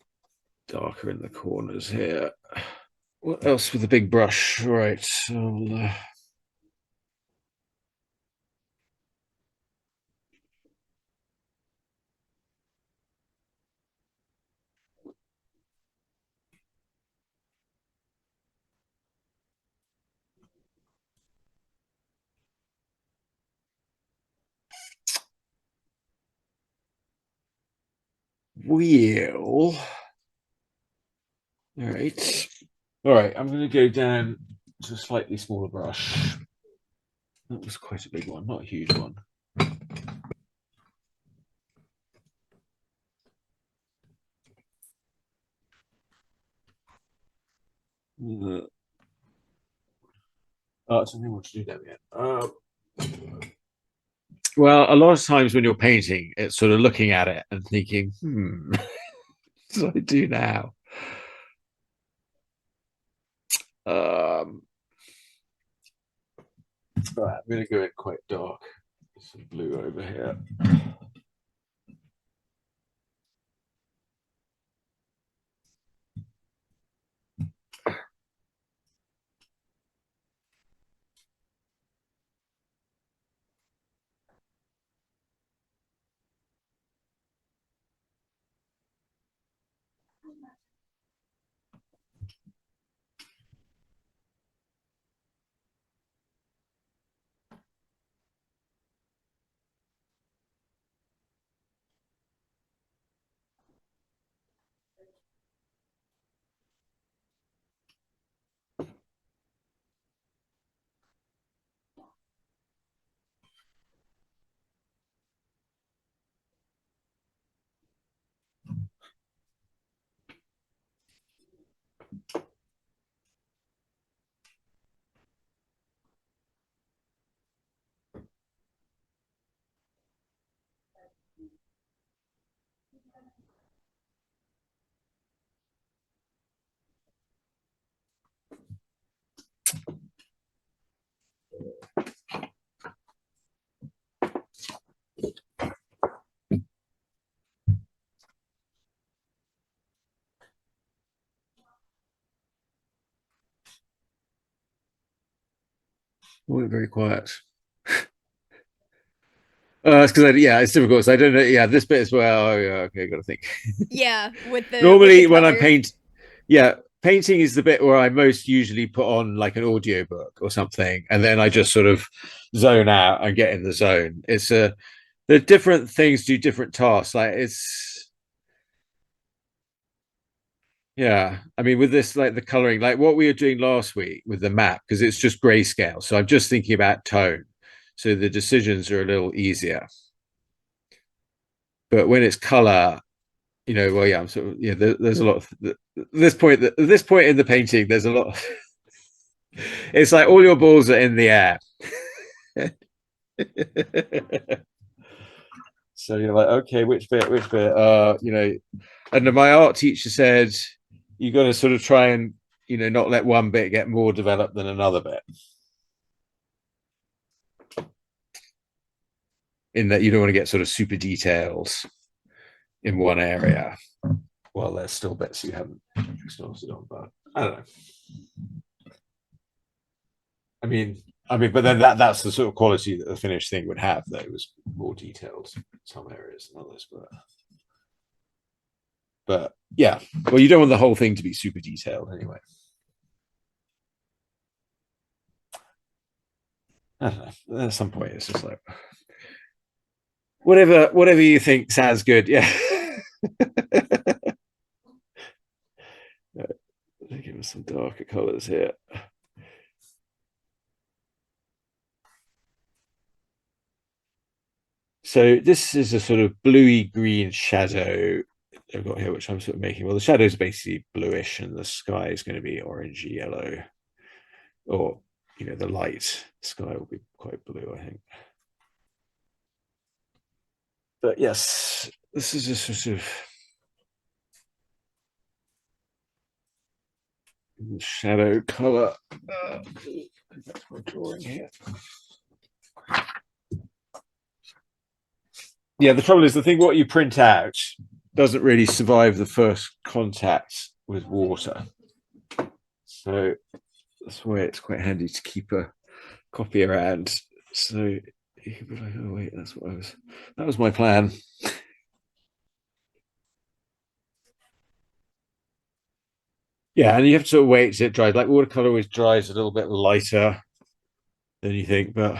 darker in the corners here. What else with the big brush? Right, so wheel. All right. All right, I'm going to go down to a slightly smaller brush. That was quite a big one, not a huge one. Oh, it's something I want to do that yet. Well, a lot of times when you're painting, it's sort of looking at it and thinking, what do I do now? Um, right, I'm going to go in quite dark. Some blue over here. All went very quiet. It's because yeah, it's difficult. So I don't know. Yeah, this bit as well. Oh, yeah, okay, got to think. Yeah, with the Normally, when I'm color. paint, yeah, painting is the bit where I most usually put on like an audio book or something, and then I just sort of zone out and get in the zone. It's a the different things do different tasks. Like it's yeah. I mean, with this like the coloring, like what we were doing last week with the map, because it's just grayscale. So I'm just thinking about tone. So the decisions are a little easier. But when it's color, well, yeah, I'm sort of yeah. There's a lot of this point in the painting. There's a lot. Of, it's like all your balls are in the air. So you're like, okay, which bit, which bit? And then my art teacher said you got to sort of try and not let one bit get more developed than another bit. In that you don't want to get sort of super detailed in one area. Well, there's still bits you haven't started on, but I don't know. I mean, but then that's the sort of quality that the finished thing would have. That it was more detailed in some areas than others, but yeah. Well, you don't want the whole thing to be super detailed anyway. I don't know. At some point, it's just like whatever you think sounds good. Yeah. Give us some darker colors here. So this is a sort of bluey green shadow I've got here, which I'm sort of making. Well, the shadow is basically bluish, and the sky is going to be orangey yellow, or the light sky will be quite blue, I think. But yes, this is a sort of shadow color. That's my drawing here. Yeah, the trouble is the thing what you print out doesn't really survive the first contact with water. So that's why it's quite handy to keep a copy around. So you could be like, oh wait, that was my plan. Yeah, and you have to sort of wait till it dries. Like watercolor always dries a little bit lighter than you think, but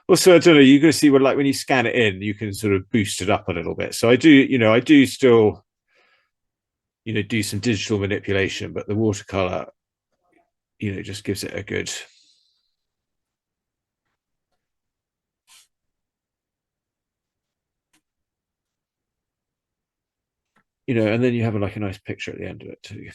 also I don't know, you're gonna see when you scan it in, you can sort of boost it up a little bit. So I do still do some digital manipulation, but the watercolor just gives it a good and then you have a nice picture at the end of it too.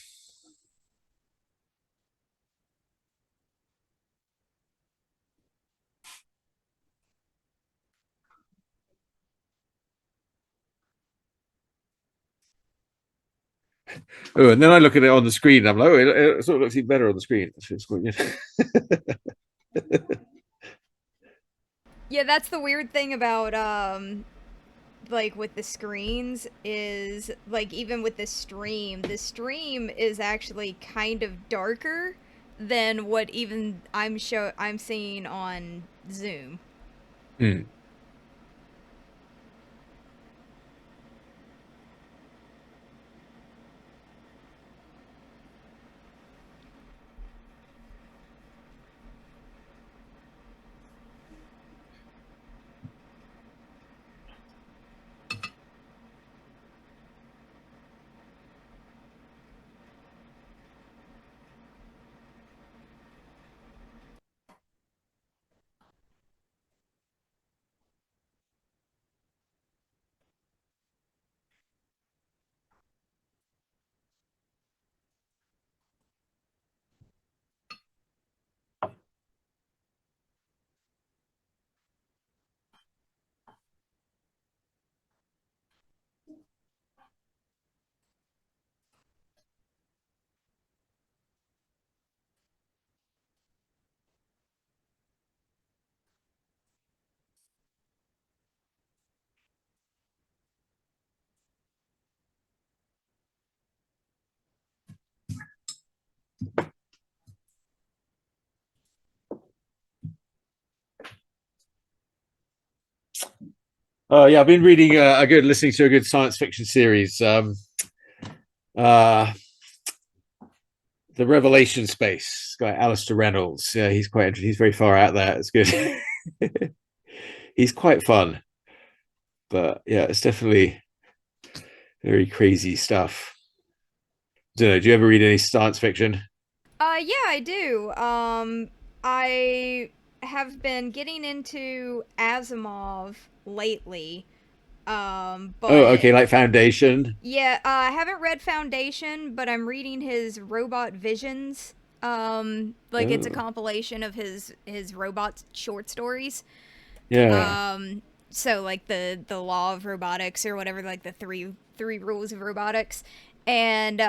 Oh, and then I look at it on the screen. And I'm like, oh, it sort of looks even better on the screen. It's quite, Yeah, that's the weird thing about like with the screens is like even with the stream is actually kind of darker than what even I'm seeing on Zoom. Hmm. Oh yeah, I've been reading listening to a good science fiction series. Uh, the Revelation Space. Guy Alistair Reynolds. Yeah, he's quite interesting. He's very far out there. It's good. He's quite fun, but yeah, it's definitely very crazy stuff. Don't know. Do you ever read any science fiction? Yeah, I do. I have been getting into Asimov lately. Oh, But okay, like Foundation. yeah, I haven't read Foundation, but I'm reading his Robot Visions. Like it's a Oh, compilation of his robot short stories. yeah. Um, so like the law of robotics or whatever, like the three rules of robotics, and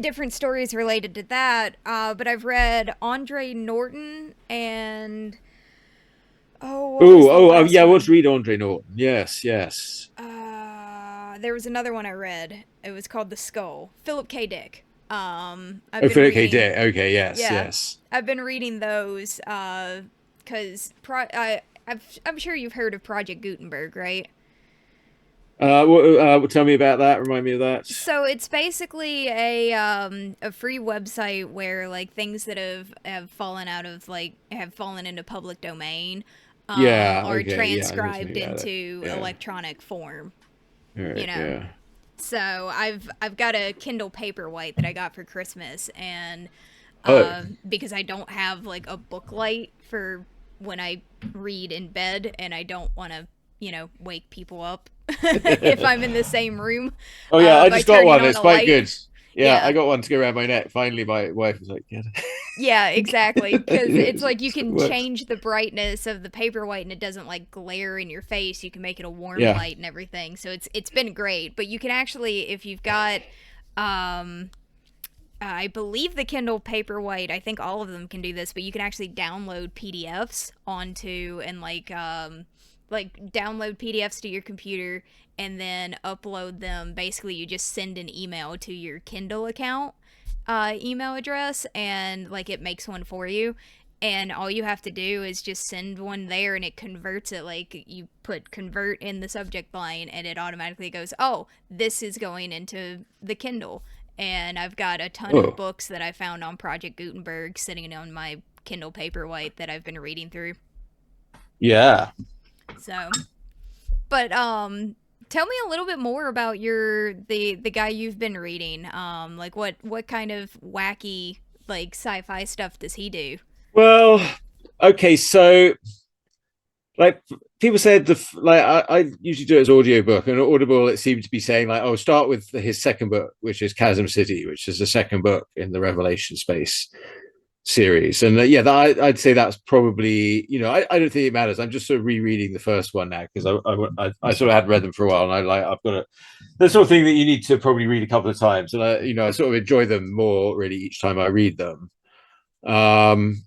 different stories related to that. But I've read Andre Norton and what was the Oh, last yeah. I want one? to read Andre Norton. Yes, yes. There was another one I read. It was called The Skull. Philip K. Dick. I've Oh, been Philip K. reading. Dick. Okay, yes, Yeah, yes. I've been reading those because I'm sure you've heard of Project Gutenberg, right? Tell me about that. Remind me of that. So it's basically a free website where like things that have fallen out of like have fallen into public domain Yeah. are Okay. Yeah, I know what you transcribed mean about it. into Yeah. electronic form. All You right. know. Yeah. So I've got a Kindle Paperwhite that I got for Christmas, and Oh. because I don't have like a book light for when I read in bed, and I don't want to wake people up if I'm in the same room Oh yeah, I by just got turning one. on It's a quite light. good. Yeah, I Yeah. got one to go around my neck. Finally, my wife was like, "Get Yeah, exactly. Because it's it." like you It can works. change the brightness of the Paperwhite, and it doesn't like glare in your face. You can make it a warm Yeah. light and everything. So it's been great. But you can actually, if you've got um, I believe the Kindle Paperwhite, I think all of them can do this, but you can actually download PDFs onto and like download PDFs to your computer and then upload them. Basically, you just send an email to your Kindle account email address, and like it makes one for you. And all you have to do is just send one there, and it converts it. Like you put convert in the subject line, and it automatically goes, "Oh, this is going into the Kindle." And I've got a ton of Oh, books that I found on Project Gutenberg sitting on my Kindle Paperwhite that I've been reading through. yeah. So, but tell me a little bit more about the guy you've been reading. Like what kind of wacky like sci-fi stuff does he do? Well, okay. So, like, people said I usually do it as audiobook, and Audible it seemed to be saying like, "Oh, start with his second book, which is Chasm City, which is the second book in the Revelation Space series." And yeah, I'd say that's probably I don't think it matters. I'm just sort of rereading the first one now because I sort of hadn't read them for a while, and I've got the sort of thing that you need to probably read a couple of times, and I sort of enjoy them more really each time I read them. Um,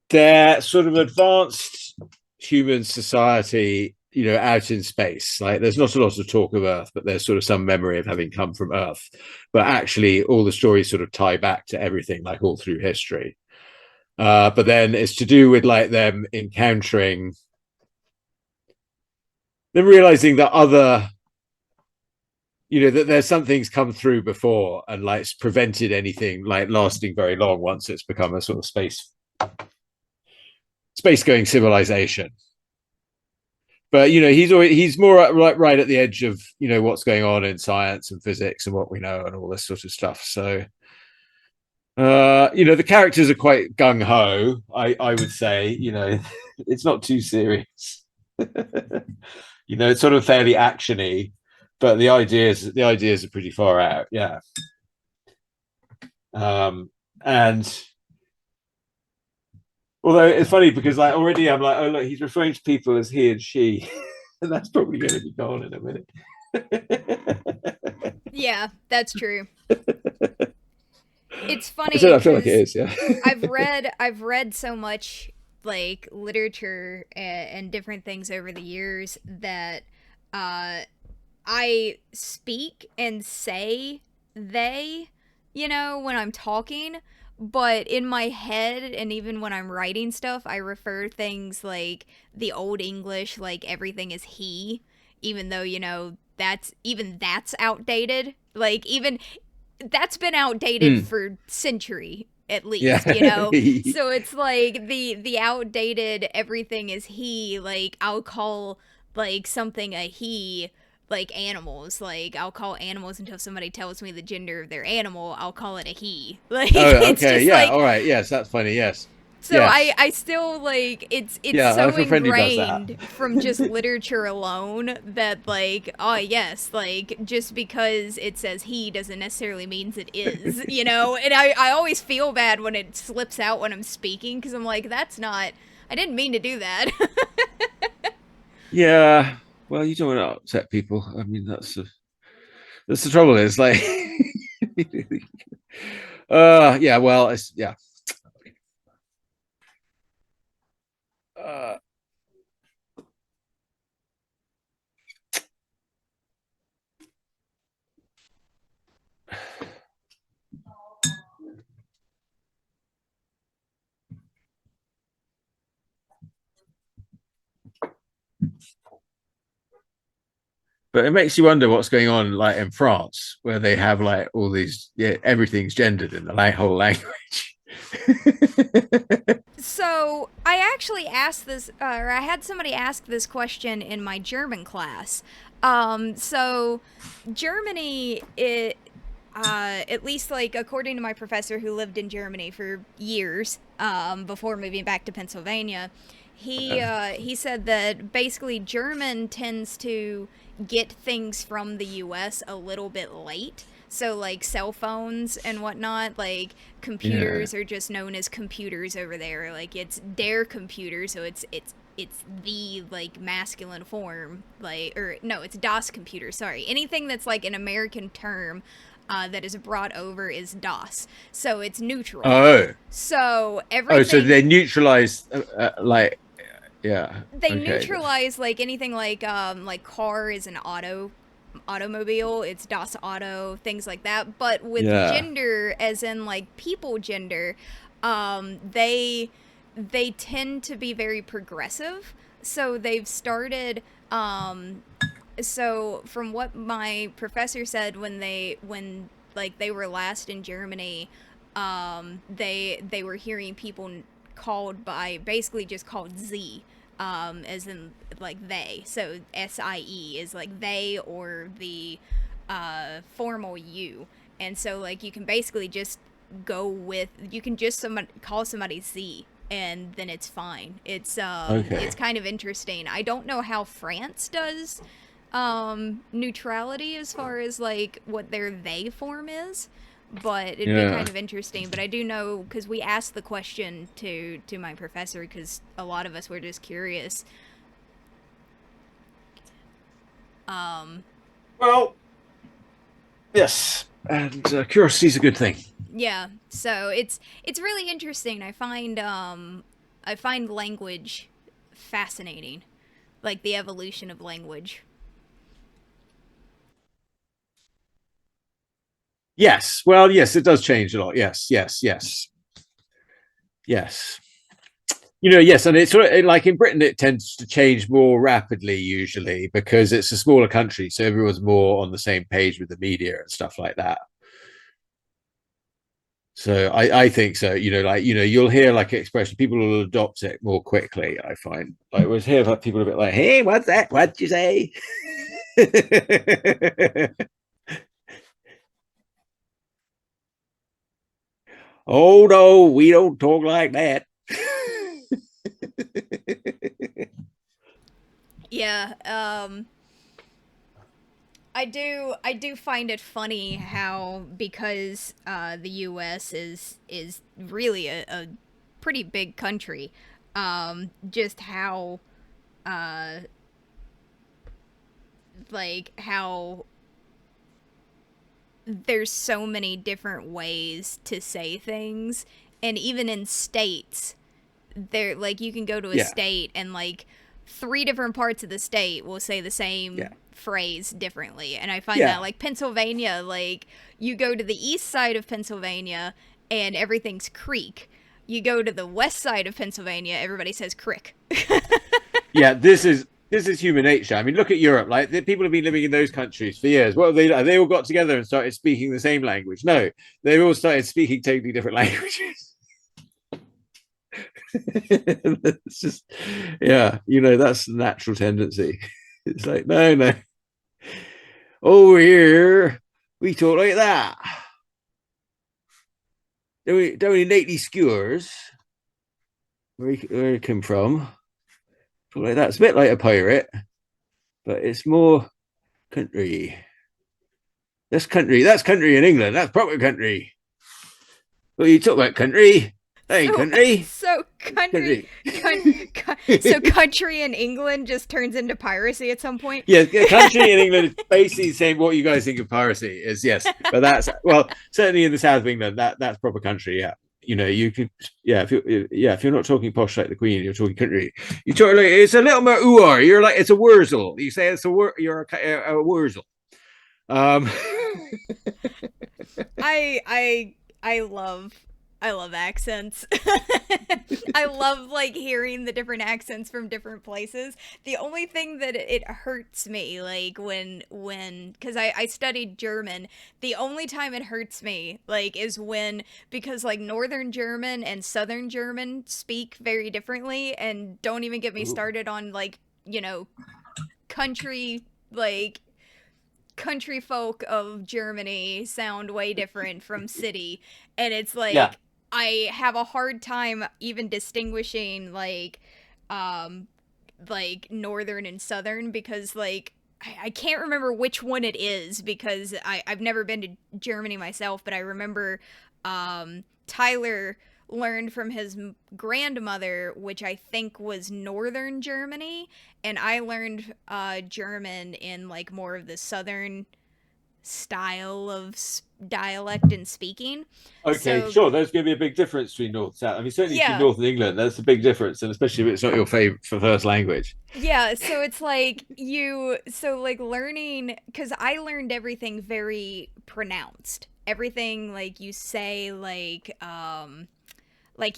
they're sort of advanced human society, out in space. Like there's not a lot of talk of Earth, but there's sort of some memory of having come from Earth. But actually, all the stories sort of tie back to everything, like all through history. But then it's to do with like them encountering, them realizing that that there's some things come through before and like it's prevented anything like lasting very long once it's become a sort of space going civilization. But he's more right at the edge of what's going on in science and physics and what we know and all this sort of stuff. So the characters are quite gung ho. I would say it's not too serious. It's sort of fairly actiony, but the ideas are pretty far out. Yeah. And although it's funny because like already I'm like, oh look, he's referring to people as he and she, and that's probably going to be gone in a minute. Yeah, that's true. It's funny I feel like it because is. Yeah. I've read so much like literature and different things over the years that uh I speak and say they, when I'm talking, but in my head, and even when I'm writing stuff, I refer things like the old English, like everything is he, even though, that's outdated. Like, even that's been outdated Mm. for century at Yeah. least. So it's like the outdated everything is he, like I'll call like something a he, like animals. Like I'll call animals until somebody tells me the gender of their animal, I'll call it a he. Like Oh, it's okay. just Yeah. like, All right. Yes, that's funny. Yes. so I Yes. I still like it's Yeah, I so have a friend who does that. ingrained from just literature alone that like, oh yes, like just because it says he doesn't necessarily means it is. And I always feel bad when it slips out when I'm speaking, because I'm like, that's not, I didn't mean to do that. Yeah. Well, you don't want to upset people. I mean, that's the trouble. Is like, yeah. Well, it's yeah. Uh, but it makes you wonder what's going on, like in France, where they have like all these, yeah, everything's gendered in the whole language. So I actually asked this, or I had somebody ask this question in my German class. So Germany, at least like according to my professor who lived in Germany for years, before moving back to Pennsylvania, he said that basically German tends to get things from the U.S. a little bit late. So like cell phones and whatnot, like Yeah. computers are just known as computers over there. Like it's their computer, so it's the like masculine form, like, or no, it's das computer. Sorry, anything that's like an American term that is brought over is das, so it's neutral. Oh. So Oh, so they everything, neutralize, like, yeah. they Okay. neutralize like anything like car is an automobile, it's das auto, things like that. But with Yeah. gender, as in like people gender, they tend to be very progressive. So they've started, so from what my professor said, when like they were last in Germany, they were hearing people called by, basically just called Z, as in like they. So SIE is like they, or the formal you. And so like you can basically just go with, you can just call somebody Z, and then it's fine. It's Okay. kind of interesting. I don't know how France does neutrality as far as like what their they form is, but it'd be Yeah. kind of interesting. But I do know, because we asked the question to my professor, because a lot of us were just curious. um Well, yes. And curiosity is a good thing. yeah, so it's really interesting. I find language fascinating, like the evolution of language. Yes. Well, yes, it does change a lot. Yes. Yes. Yes. Yes. Yes, and it's sort of like in Britain, it tends to change more rapidly usually because it's a smaller country, so everyone's more on the same page with the media and stuff like that. So I think so. Like you'll hear like expression, people will adopt it more quickly. I find like whereas here, like people are a bit like, "Hey, what's that? What'd you say?" Oh no, we don't talk like that. Yeah, I do find it funny how, because the U.S. is really a pretty big country, just how uh like how there's so many different ways to say things, and even in states, there, like, you can go to a Yeah, state and like three different parts of the state will say the yeah, same phrase differently. And I find that yeah, like Pennsylvania, like you go to the east side of Pennsylvania and everything's creek. You go to the west side of Pennsylvania, everybody says crick. Yeah, this is human nature. I mean, look at Europe. Like, the people have been living in those countries for years. What have they done? They all got together and started speaking the same language. No, they all started speaking totally different languages. It's just, yeah, that's the natural tendency. It's like, no, over here we talk like that. Don't we neatly skewers where we come from. Talk like that. It's a bit like a pirate, but it's more country. That's country in England. That's proper country. Well, you talk about country. That ain't country. So country in England just turns into piracy at some point. Yeah, country in England is basically saying what you guys think of piracy is. Yes, but that's, well, certainly in the south of England, that's proper country. Yeah, you can, if you're not talking posh like the Queen, you're talking country. You talk like, it's a little more ooh. You're like, it's a wurzel. You say it's you're a wurzel. I love accents. I love like hearing the different accents from different places. The only thing that it hurts me, like when because I studied German, the only time it hurts me like is because like Northern German and Southern German speak very differently, and don't even get me started on like, country folk of Germany sound way different from city, and it's like, yeah. I have a hard time even distinguishing like northern and southern, because like I can't remember which one it is, because I've never been to Germany myself, but I remember Tyler learned from his grandmother, which I think was northern Germany, and I learned German in like more of the southern style of dialect and speaking. Okay, sure. There's going to be a big difference between north and south. I mean, certainly between north and England, there's a big difference, and especially if it's not your favorite first language. Yeah, so it's like learning, because I learned everything very pronounced. Everything like you say, like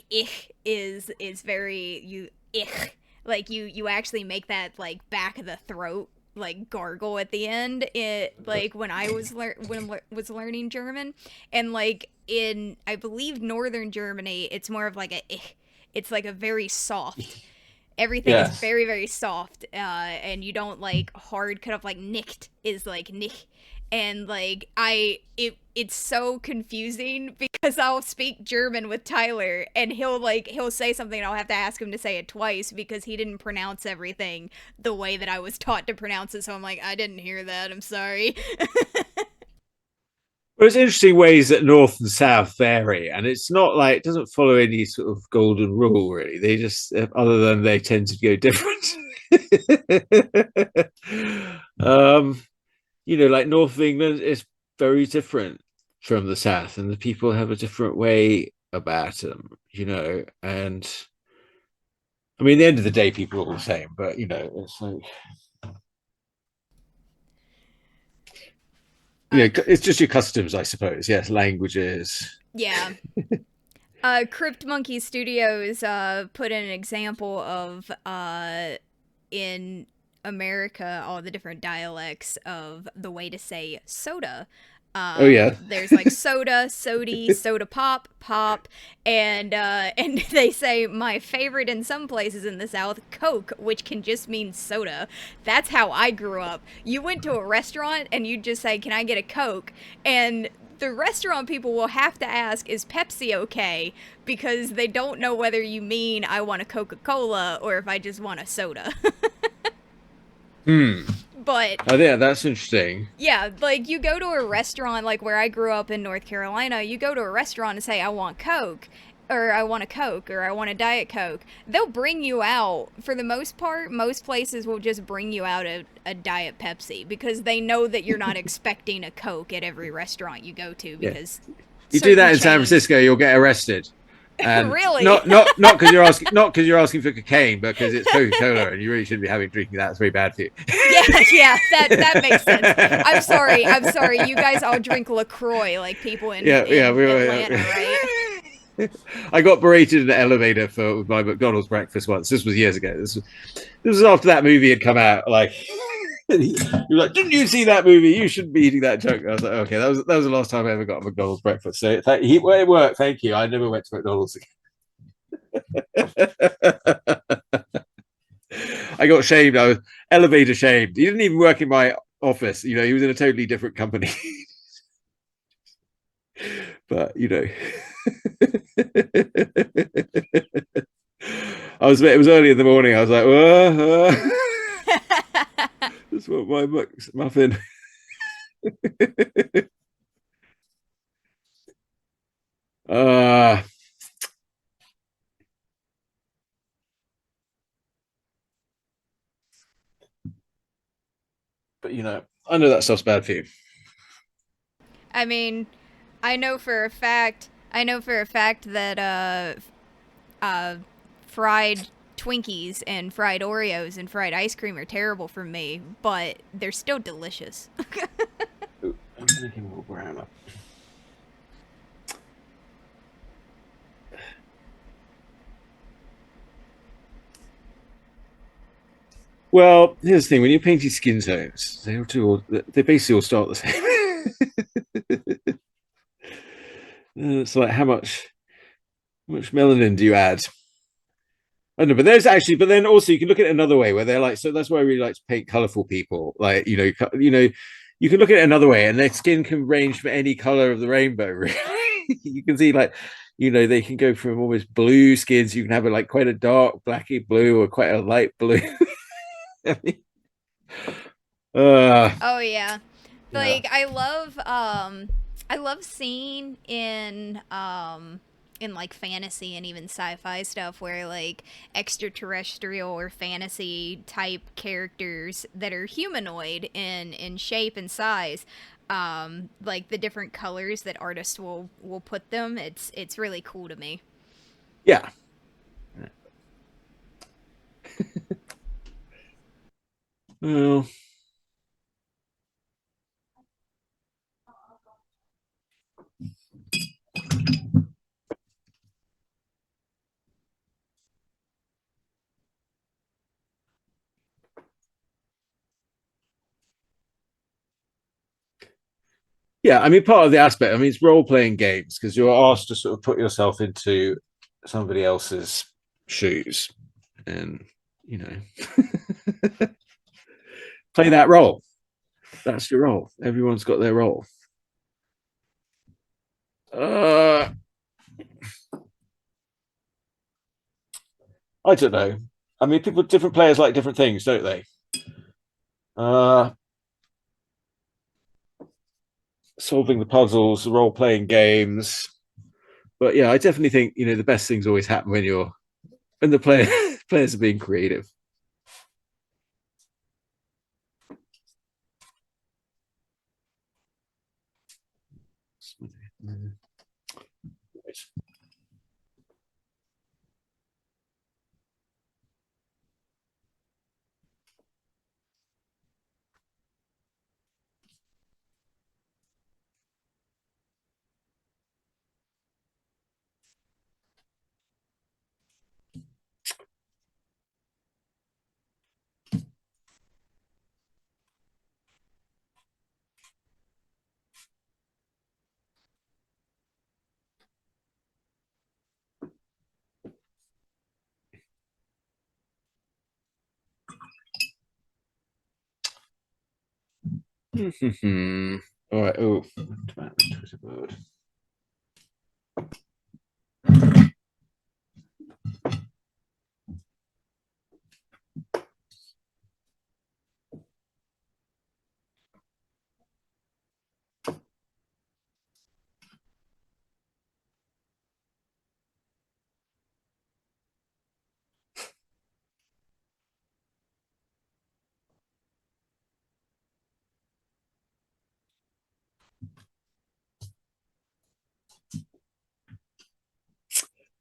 ich is very ich, like you actually make that like back of the throat like gargle at the end. It like when I was learning German, and like in, I believe, northern Germany, it's more of like a ich. It's like a very soft. Everything is very, very soft, and you don't like hard cut off, like nicht is like nicht. And like it's so confusing, because I'll speak German with Tyler and he'll say something and I'll have to ask him to say it twice, because he didn't pronounce everything the way that I was taught to pronounce it. So I'm like, I didn't hear that, I'm sorry. Well, it's interesting ways that north and south vary, and it's not like, it doesn't follow any sort of golden rule really. They just, other than they tend to go different. Like north of England is very different from the south, and the people have a different way about them, and I mean, at the end of the day, people are all the same, but it's like, it's just your customs, I suppose. Yes, languages. Yeah. Crypt Monkey Studios put in an example of in America, all the different dialects of the way to say soda. Oh yeah, there's like soda, sody, soda pop, and they say, my favorite in some places in the South, Coke, which can just mean soda. That's how I grew up. You went to a restaurant and you'd just say, can I get a Coke? And the restaurant people will have to ask, is Pepsi okay? Because they don't know whether you mean I want a Coca-Cola or if I just want a soda. But oh yeah, that's interesting. Yeah, like you go to a restaurant, like where I grew up in North Carolina, you go to a restaurant and say, I want Coke, or I want a Coke, or I want a Diet Coke. They'll bring you out, for the most part, most places will just bring you out a Diet Pepsi, because they know that you're not expecting a Coke at every restaurant you go to, because you do that in San Francisco, you'll get arrested. Really? Not because you're asking for cocaine, but because it's Coca-Cola and you really shouldn't be drinking that. It's very bad for you. Yeah, that makes sense. I'm sorry. You guys all drink LaCroix like people in Atlanta, right? I got berated in an elevator for my McDonald's breakfast once. This was years ago. This was after that movie had come out. Like, he was like, "Didn't you see that movie? You shouldn't be eating that junk." I was like, "Okay, that was the last time I ever got a McDonald's breakfast." So well, it worked. Thank you. I never went to McDonald's again. I got shamed. I was elevator shamed. He didn't even work in my office. He was in a totally different company. But it was early in the morning. I was like, that's what my muffin. uh but I know that stuff's bad for you. I mean, I know for a fact. I know for a fact that uh, fried Twinkies and fried Oreos and fried ice cream are terrible for me, but they're still delicious. Ooh, I'm making a little brown up. Well, here's the thing: when you're painting skin tones, they basically all start the same. It's like how much melanin do you add? I don't know, but but then also you can look at it another way where they're like, so that's why I really like to paint colorful people. Like, you can look at it another way and their skin can range from any color of the rainbow, really. You can see like, they can go from almost blue skins. You can have like quite a dark blacky blue or quite a light blue. I mean, uh, Oh yeah. yeah. Like I love seeing in like fantasy and even sci-fi stuff where like extraterrestrial or fantasy type characters that are humanoid in shape and size, like the different colors that artists will put them. It's really cool to me. Yeah. Well, yeah, I mean, part of the aspect, I mean, it's role playing games because you're asked to sort of put yourself into somebody else's shoes and, you know, play that role. That's your role. Everyone's got their role. Uh, I don't know. I mean, different players like different things, don't they? Uh, Solving the puzzles, role playing games. But yeah, I definitely think, the best things always happen when the players are being creative. All right. Oh, Twitter board.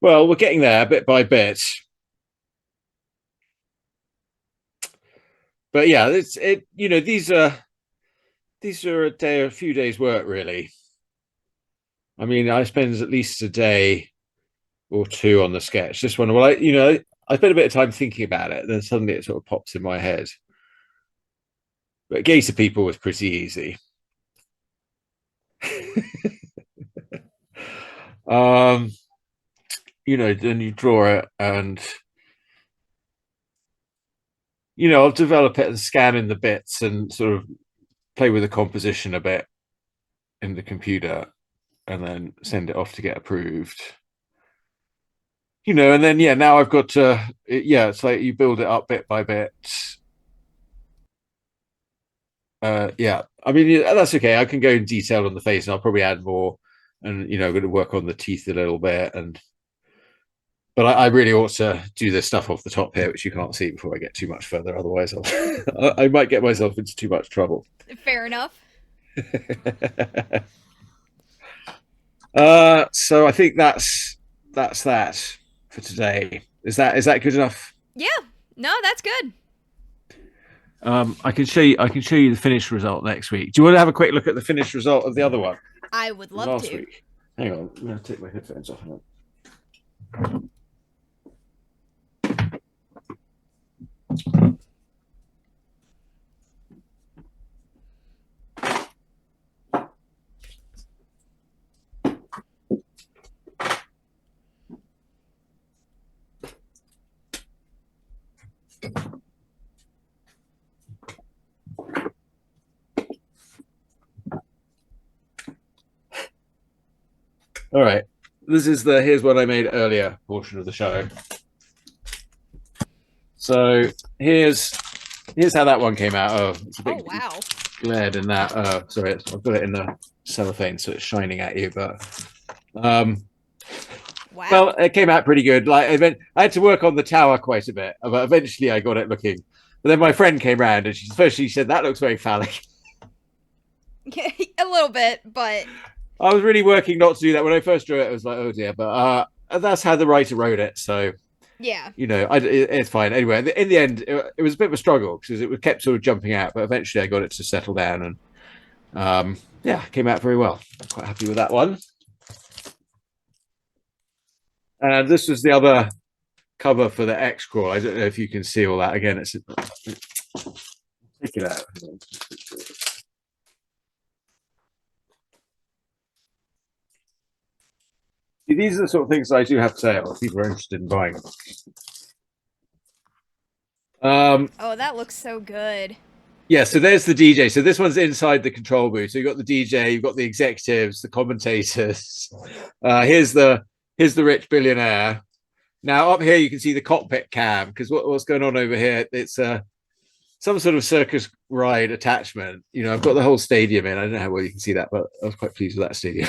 Well, we're getting there bit by bit. But yeah, it's it. These are a few days work really. I mean, I spend at least a day or two on the sketch. Just one, well, I spent a bit of time thinking about it, and then suddenly it sort of pops in my head. But Gator People was pretty easy. Then you draw it, and I'll develop it and scan in the bits and sort of play with the composition a bit in the computer, and then send it off to get approved. And then now I've got to it's like you build it up bit by bit. I mean, that's okay. I can go in detail on the face, and I'll probably add more, and I'm going to work on the teeth a little bit, but I really ought to do this stuff off the top here, which you can't see before I get too much further. Otherwise, I might get myself into too much trouble. Fair enough. So I think that's that for today. Is that good enough? Yeah. No, that's good. I can show you the finished result next week. Do you want to have a quick look at the finished result of the other one? I would love to. Week. Hang on, I'm going to take my headphones off. All right, this is here's what I made earlier portion of the show. So here's how that one came out. Oh, it's a bit wow. glared in that. Sorry, I've got it in the cellophane, so it's shining at you. But wow. Well, it came out pretty good. Like I had to work on the tower quite a bit, but eventually I got it looking. But then my friend came round, and she said that looks very phallic. A little bit, but I was really working not to do that when I first drew it. I was like, oh dear, but that's how the writer wrote it. So yeah, it's fine. Anyway, in the end, it was a bit of a struggle because it kept sort of jumping out, but eventually I got it to settle down, and came out very well. I'm quite happy with that one. And this was the other cover for the XCrawl. I don't know if you can see all that. Again, it's take it out. These are the sort of things I do have to say if people are interested in buying them. Oh, that looks so good. Yeah, so there's the DJ. So this one's inside the control booth. So you've got the DJ, you've got the executives, the commentators. Here's the rich billionaire. Now up here you can see the cockpit cam, because what's going on over here? It's some sort of circus ride attachment. I've got the whole stadium in. I don't know how well you can see that, but I was quite pleased with that stadium.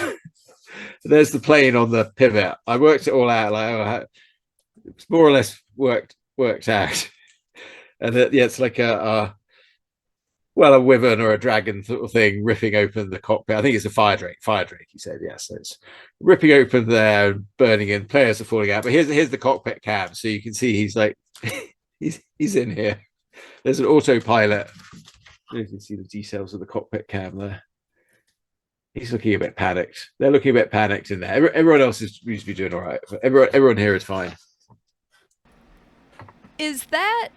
There's the plane on the pivot. I worked it all out. It's more or less worked out. And it's like a wyvern or a dragon sort of thing ripping open the cockpit. I think it's a fire drake. He said, yes. So it's ripping open there, burning in. Players are falling out. But here's the cockpit cam, so you can see he's like he's in here. There's an autopilot. You can see the details of the cockpit cam there. He's looking a bit panicked. They're looking a bit panicked in there. Everyone else seems to be doing all right. But everyone here is fine. Is that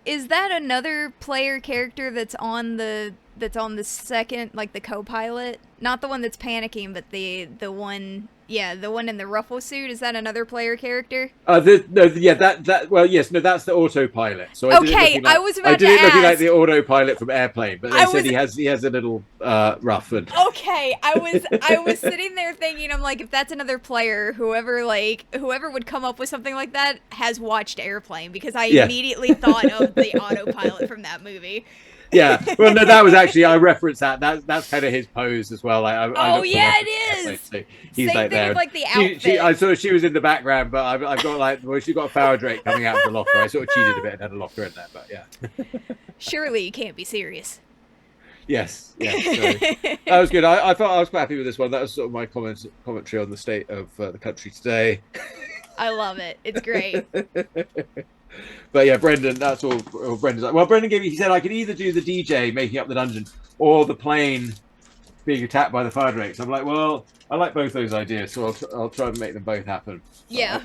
another player character that's on the second, like the co-pilot? Not the one that's panicking, but the one in the ruffle suit. Is that another player character? Well, yes, no, that's the autopilot. So I did it looking like the autopillet from Airplane, but they said he has a little ruff. And okay, I was sitting there thinking, I'm like, if that's another player, whoever would come up with something like that has watched Airplane, because I immediately thought of the autopilot from that movie. Yeah, well, no, that was actually, I referenced that. That's kind of his pose as well. It is. So he's Same like thing there. with, like, the outfit. I saw she was in the background, but I've got she got a Fire Drake coming out of the locker. I sort of cheated a bit and had a locker in there, but yeah. Surely you can't be serious. Yes. So, that was good. I thought I was quite happy with this one. That was sort of my commentary on the state of the country today. I love it. It's great. But yeah, Brendan, that's all Brendan's like. Well, Brendan he said I could either do the DJ making up the dungeon or the plane being attacked by the fire drakes. I'm like, well, I like both those ideas, so I'll try and make them both happen. Yeah.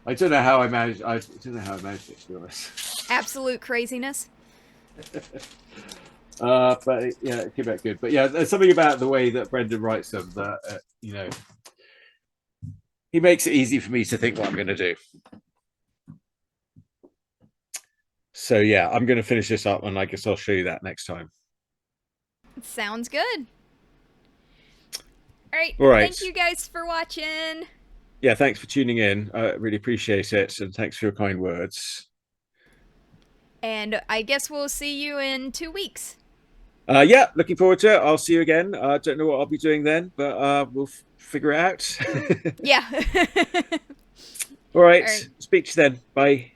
I don't know how I managed. I don't know how I managed it, to be honest. Absolute craziness. But yeah, it came out good. But yeah, there's something about the way that Brendan writes them that you know, he makes it easy for me to think what I'm going to do. So yeah, I'm going to finish this up, and I guess I'll show you that next time. Sounds good. All right. Thank you guys for watching. Yeah, thanks for tuning in. I really appreciate it, and thanks for your kind words. And I guess we'll see you in 2 weeks. Yeah, looking forward to it. I'll see you again. I don't know what I'll be doing then, but we'll figure it out. Yeah. All right. Speak to you then. Bye.